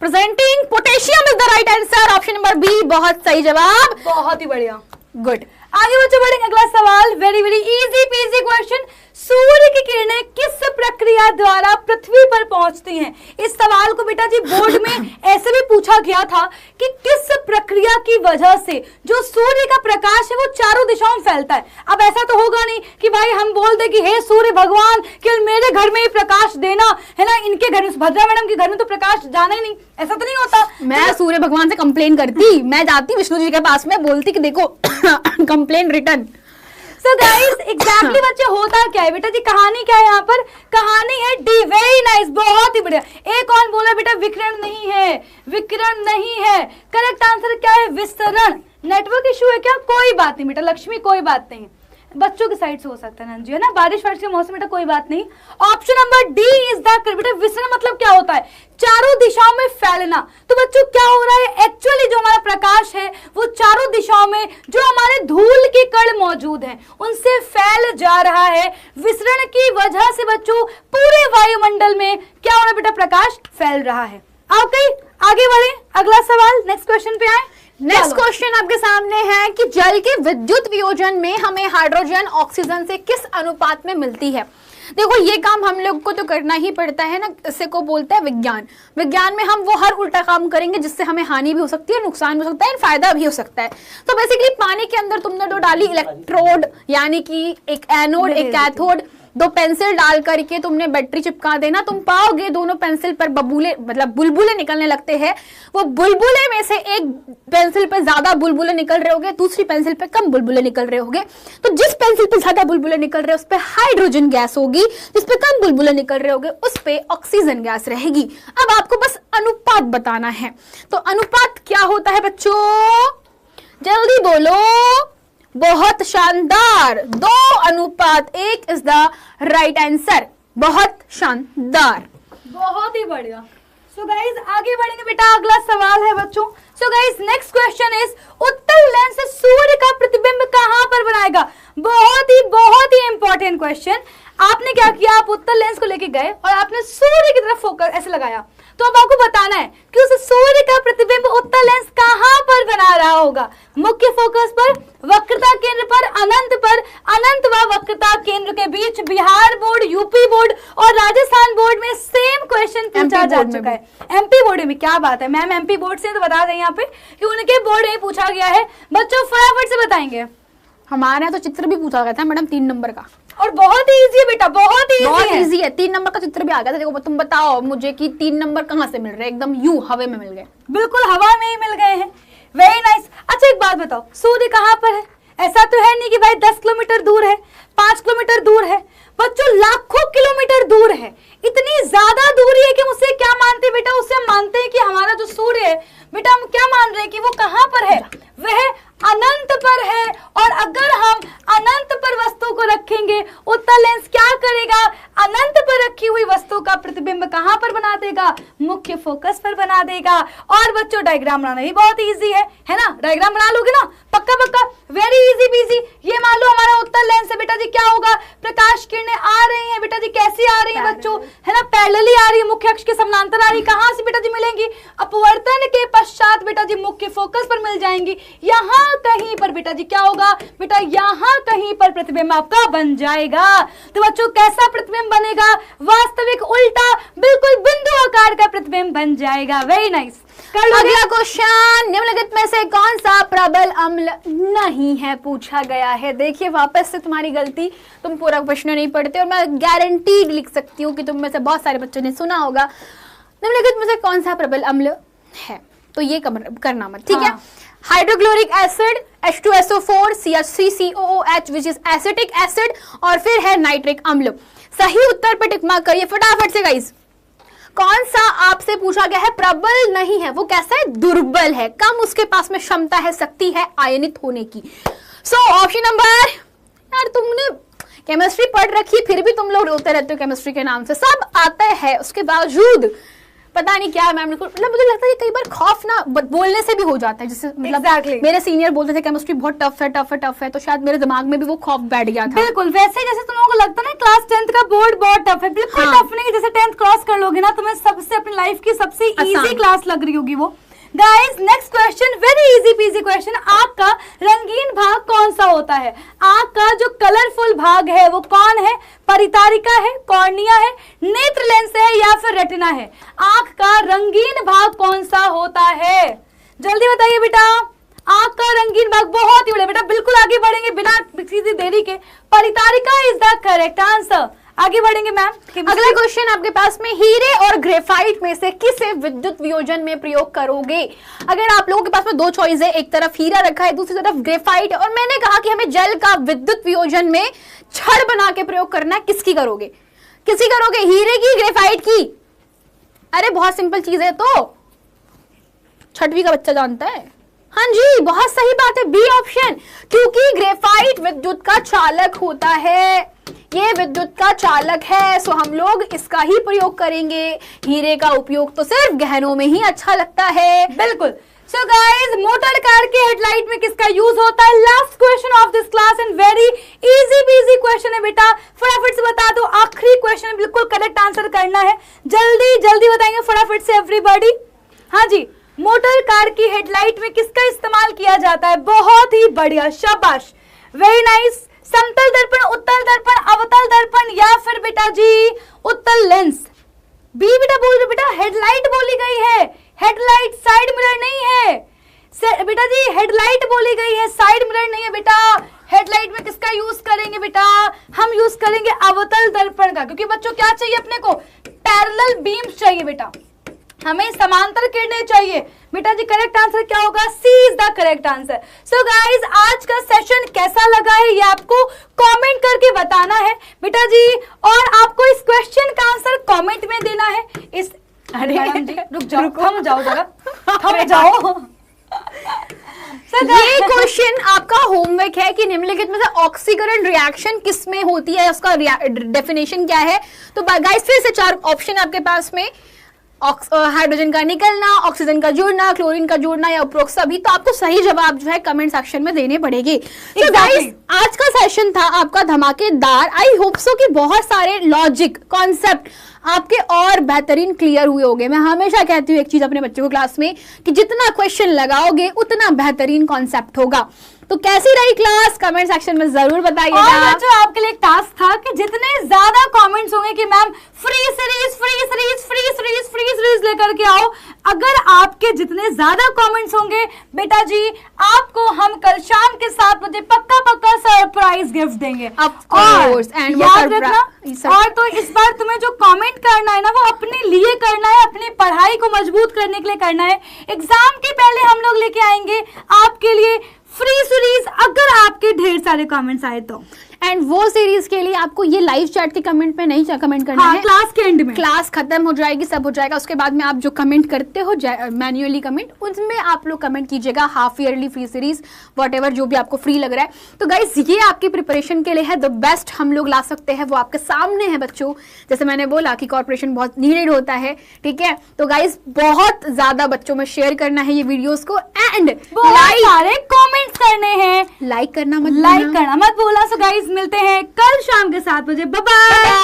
presenting potassium is the right answer. Option number B बहुत सही जवाब, बहुत ही बढ़िया, गुड। आगे बच्चों बढ़ेंगे, अगला सवाल very very easy PG question. सूर्य की किरणें किस प्रक्रिया प्रक्रिया द्वारा पृथ्वी पर पहुंचती हैं? इस सवाल को बेटा जी बोर्ड में ऐसे भी पूछा गया था कि किस प्रक्रिया की वजह से जो सूर्य का प्रकाश है वो चारों दिशाओं में फैलता है। अब ऐसा तो होगा नहीं कि भाई हम बोल दे कि हे सूर्य भगवान केवल मेरे घर में ही प्रकाश देना, है ना, इनके घर में, भद्रा मैडम के घर में तो प्रकाश जाना ही नहीं, ऐसा तो नहीं होता। मैं सूर्य भगवान से कंप्लेन करती, मैं जाती विष्णु जी के पास में, बोलती कि देखो complain return. So guys, exactly बच्चे होता क्या है बेटा जी, कहानी क्या है यहाँ पर? कहानी है डी, वेरी नाइस, बहुत ही बढ़िया। एक कौन बोला बेटा विकिरण नहीं है, विकिरण नहीं है, करेक्ट आंसर क्या है? विस्तरण। नेटवर्क इशू है क्या? कोई बात नहीं बेटा लक्ष्मी, कोई बात नहीं, बच्चों की साइड से हो सकता है नंजी, है ना, बारिश वारिश के मौसम में, कोई बात नहीं। Option number D is the correct. बेटा विसरण मतलब क्या होता है? चारों दिशाओं में फैलना। तो बच्चों क्या हो रहा है, एक्चुअली जो हमारा प्रकाश है वो चारों दिशाओं में जो हमारे धूल के कण मौजूद हैं उनसे फैल जा रहा है। विसरण की वजह से बच्चों पूरे वायुमंडल में क्या हो रहा है बेटा? प्रकाश फैल रहा है। ओके, आगे बढ़े, अगला सवाल, नेक्स्ट क्वेश्चन पे आए। नेक्स्ट क्वेश्चन आपके सामने है कि जल के विद्युत वियोजन में हमें हाइड्रोजन ऑक्सीजन से किस अनुपात में मिलती है? देखो ये काम हम लोग को तो करना ही पड़ता है ना, इसे को बोलते हैं विज्ञान। विज्ञान में हम वो हर उल्टा काम करेंगे जिससे हमें हानि भी हो सकती है, नुकसान भी हो सकता है, फायदा भी हो सकता है। तो बेसिकली पानी के अंदर तुमने जो डाली इलेक्ट्रोड, यानी कि एक एनोड एक कैथोड, दो पेंसिल डाल करके तुमने बैटरी चिपका देना, तुम पाओगे दोनों पेंसिल पर बबूले मतलब बुलबुले निकलने लगते हैं। वो बुलबुले में से एक पेंसिल पर ज्यादा बुलबुले निकल रहे होंगे, दूसरी पेंसिल पे कम बुलबुले निकल रहे होंगे। तो जिस पेंसिल पे ज्यादा बुलबुले निकल रहे हैं उस पे हाइड्रोजन गैस होगी, जिस पे कम बुलबुले निकल रहे होंगे उस पे ऑक्सीजन गैस रहेगी। अब आपको बस अनुपात बताना है। तो अनुपात क्या होता है बच्चों? जल्दी बोलो। बहुत शानदार, 2:1 इज द राइट आंसर। बहुत शानदार, बहुत ही बढ़िया। सो गाइज आगे बढ़ेंगे बेटा, अगला सवाल है बच्चों। So guys next question is, उत्तल लेंस से सूर्य का प्रतिबिंब कहां पर बनाएगा? बहुत ही इंपॉर्टेंट क्वेश्चन। आपने क्या किया, आप उत्तल लेंस को लेके गए और आपने सूर्य की तरफ फोकस ऐसे लगाया, तो अब आपको बताना है कि उस सूर्य का प्रतिबिंब उत्तल लेंस कहां पर बना रहा होगा? मुख्य फोकस पर, वक्रता केंद्र पर, अनंत पर। अनंत व वक्रता केंद्र के बीच बिहार बोर्ड, यूपी बोर्ड और राजस्थान बोर्ड में सेम क्वेश्चन पूछा जा चुका है। एमपी बोर्ड में, क्या बात है मैम, एमपी बोर्ड से तो बता दें यहाँ पे कि उनके बोर्ड में पूछा गया है। बच्चों फटाफट से बताएंगे। हमारे यहाँ तो चित्र भी पूछा गया था मैडम 3 नंबर का, और बहुत ही इजी है बेटा, बहुत ही इजी है। 3 नंबर का चित्र भी आ गया था। देखो तुम बताओ मुझे कि 3 नंबर कहाँ से मिल रहे हैं? एकदम यूं हवा में मिल गए। बिल्कुल हवा में ही मिल गए हैं, वेरी नाइस। अच्छा एक बात बताओ, सूर्य कहाँ पर है? ऐसा तो है नहीं कि भाई 10 किलोमीटर दूर है, 5 किलोमीटर दूर है, बच्चों लाखों किलोमीटर दूर है। इतनी ज्यादा दूरी है कि हम उससे क्या मानते हैं बेटा? उससे हम मानते हैं कि हमारा जो सूर्य है बेटा, हम क्या मान रहे हैं कि वो कहाँ पर है? वह अनंत पर है। और अगर हम अनंत पर वस्तु को रखेंगे, उत्तल लेंस क्या करेगा? अनंत पर रखी हुई वस्तु का प्रतिबिंब कहां पर बना देगा? मुख्य फोकस पर बना देगा। और बच्चों डायग्राम बनाना भी बहुत इजी है ना? डायग्राम बना लोगे ना? पक्का पक्का, वेरी इजी बीजी। ये मान लो हमारा उत्तल लेंस है बेटा जी, क्या होगा? प्रकाश किरणें आ रही हैं बेटा जी, कैसी आ रही है बच्चों? है ना, पैरेलली आ रही है, मुख्य अक्ष के समानांतर आ रही। कहां से बेटा जी मिलेंगी? अपवर्तन के पश्चात बेटा जी मुख्य फोकस पर मिल जाएंगी। यहाँ कहीं पर बेटा जी क्या होगा? बेटा यहाँ कहीं पर प्रतिबिंब आपका बन जाएगा। तो बच्चों कैसा प्रतिबिंब बनेगा? वास्तविक उल्टा, बिल्कुल बिंदु आकार का प्रतिबिंब बन जाएगा। Very nice. अगला क्वेश्चन, निम्नलिखित में से कौन सा प्रबल अम्ल नहीं है पूछा गया है। देखिए वापस से तुम्हारी गलती, तुम पूरा प्रश्न नहीं पढ़ते और मैं गारंटीड लिख सकती हूँ कि तुम में से बहुत सारे बच्चों ने सुना होगा। निम्नलिखित में से कौन सा प्रबल अम्ल है? तो ये करना मत, ठीक है? Hydrochloric acid, H2SO4, CH3COOH which is acetic acid, और फिर है नाइट्रिक अम्ल। सही उत्तर पर टिक मार्क करिए फटाफट से गाइस। कौन सा आपसे पूछा गया है प्रबल नहीं है? वो कैसा है? दुर्बल है, कम उसके पास में क्षमता है, शक्ति है आयनित होने की। सो ऑप्शन नंबर, यार तुमने केमिस्ट्री पढ़ रखी फिर भी तुम लोग रोते रहते हो केमिस्ट्री के नाम से। सब आता है उसके बावजूद पता नहीं क्या मैम को, मतलब मुझे लगता है कई बार खौफ ना बोलने से भी हो जाता है। जैसे मतलब मेरे सीनियर बोलते थे केमिस्ट्री बहुत टफ है, तो शायद मेरे दिमाग में भी वो खौफ बैठ गया था। बिल्कुल वैसे ही जैसे तुम लोगों को लगता है ना क्लास 10th का बोर्ड बहुत टफ है, बिल्कुल टफ नहीं। जैसे 10th क्रॉस कर लोगे ना, तुम्हें सबसे अपनी लाइफ की सबसे इजी क्लास लग रही होगी वो। Guys next question very easy PG question, आंख का रंगीन भाग कौन सा होता है? आंख का जो कलरफुल भाग है वो कौन है? परितारिका है, कॉर्निया है, नेत्र लेंस है या फिर रेटिना है? आंख का रंगीन भाग कौन सा होता है? जल्दी बताइए बेटा। आंख का रंगीन भाग बहुत ही बड़ा बेटा, बिल्कुल आगे बढ़ेंगे बिना किसी देरी के। परितारिका इज द करेक्ट आंसर। आगे बढ़ेंगे मैम। अगला क्वेश्चन आपके पास में, हीरे और ग्रेफाइट में से किसे विद्युत वियोजन में प्रयोग करोगे? अगर आप लोगों के पास में दो चॉइस है, एक तरफ हीरा रखा है, दूसरी तरफ ग्रेफाइट, और मैंने कहा कि हमें जल का विद्युत वियोजन में छड़ बना के प्रयोग करना है, किसकी करोगे? किसकी करोगे, हीरे की, ग्रेफाइट की? अरे बहुत सिंपल चीज है, तो छठवीं का बच्चा जानता है। हाँ जी, बहुत सही बात है, बी ऑप्शन, क्योंकि ग्रेफाइट विद्युत का चालक होता है, ये विद्युत का चालक है, सो हम लोग इसका ही प्रयोग करेंगे। हीरे का उपयोग तो सिर्फ गहनों में ही अच्छा लगता है। बिल्कुल। सो गाइस, मोटर कार के हेडलाइट में किसका यूज होता है? Last question of this class and very easy PG question है बेटा, फटाफट से बता दो। आखिरी क्वेश्चन, बिल्कुल करेक्ट आंसर करना है, जल्दी जल्दी बताएंगे फटाफट से एवरीबॉडी। हाँ जी, मोटर कार की हेडलाइट में किसका इस्तेमाल किया जाता है? बहुत ही बढ़िया, शाबाश, वेरी नाइस। समतल दर्पण, उत्तल दर्पण, अवतल दर्पण या फिर बेटा जी उत्तल लेंस? बी बेटा बोल रहे बेटा, हेडलाइट बोली गई है, हेडलाइट, साइड मिरर नहीं है बेटा जी, हेडलाइट बोली गई है, साइड मिरर नहीं है बेटा। हेडलाइट में किसका यूज करेंगे बेटा? हम यूज करेंगे अवतल दर्पण का, क्योंकि बच्चों क्या चाहिए अपने को? पैरेलल बीम्स चाहिए बेटा, हमें समांतर किरणें चाहिए बेटा जी। करेक्ट आंसर क्या होगा? C is the correct answer. So guys, आज का सेशन कैसा लगा है ये आपको कमेंट करके बताना है बेटा जी, और आपको इस क्वेश्चन का आंसर कमेंट में देना है। इस अरे मैडम जी रुक जाओ, थम जाओ जरा, थम जाओ। ये क्वेश्चन आपका होमवर्क है कि निम्नलिखित में से ऑक्सीकरण रिएक्शन किस में होती है, उसका डेफिनेशन क्या है? तो गाइस फिर से 4 ऑप्शन आपके पास में, हाइड्रोजन का निकलना, ऑक्सीजन का जुड़ना, क्लोरीन का जुड़ना या उपरोक्त सभी। तो आपको सही जवाब जो है कमेंट सेक्शन में देने पड़ेंगे। तो गाइस, आज का सेशन था आपका धमाकेदार। आई होप सो कि बहुत सारे लॉजिक कॉन्सेप्ट आपके और बेहतरीन क्लियर हुए होंगे। मैं हमेशा कहती हूँ एक चीज अपने बच्चों को क्लास में कि जितना क्वेश्चन लगाओगे उतना बेहतरीन कॉन्सेप्ट होगा। तो कैसी रही क्लास कमेंट सेक्शन में जरूर बताइएगा। और बच्चों, आपके लिए एक टास्क था कि जितने ज्यादा कमेंट्स होंगे कि ma'am free series free series free series free series लेकर के आओ, अगर आपके जितने ज्यादा कमेंट्स होंगे बेटा जी, आपको हम कल शाम के 7 बजे पक्का पक्का सरप्राइज गिफ्ट देंगे। और याद रखना, और तो इस बार तुम्हें जो कमेंट करना है ना, वो अपने लिए करना है, अपनी पढ़ाई को मजबूत करने के लिए करना है। एग्जाम के पहले हम लोग लेके आएंगे आपके लिए फ्री सीरीज, अगर आपके ढेर सारे कमेंट्स आए तो। एंड वो सीरीज के लिए आपको ये लाइव चैट के कमेंट पे नहीं कमेंट करना है, क्लास के एंड में, क्लास खत्म हो जाएगी, सब हो जाएगा, उसके बाद में आप जो कमेंट करते हो मैन्युअली कमेंट, उसमें आप लोग कमेंट कीजिएगा half yearly free series, whatever जो भी आपको फ्री लग रहा है। तो गाइस, ये आपकी प्रिपरेशन के लिए है, द बेस्ट हम लोग ला सकते हैं वो आपके सामने है बच्चों। जैसे मैंने बोला कि कॉर्पोरेशन बहुत नीडेड होता है, ठीक है? तो गाइस, बहुत ज्यादा बच्चों में शेयर करना है ये वीडियोस को, एंड सारे कमेंट्स करने हैं, लाइक करना मत भूलना। सो गाइस, मिलते हैं कल शाम के 7 बजे। Bye bye.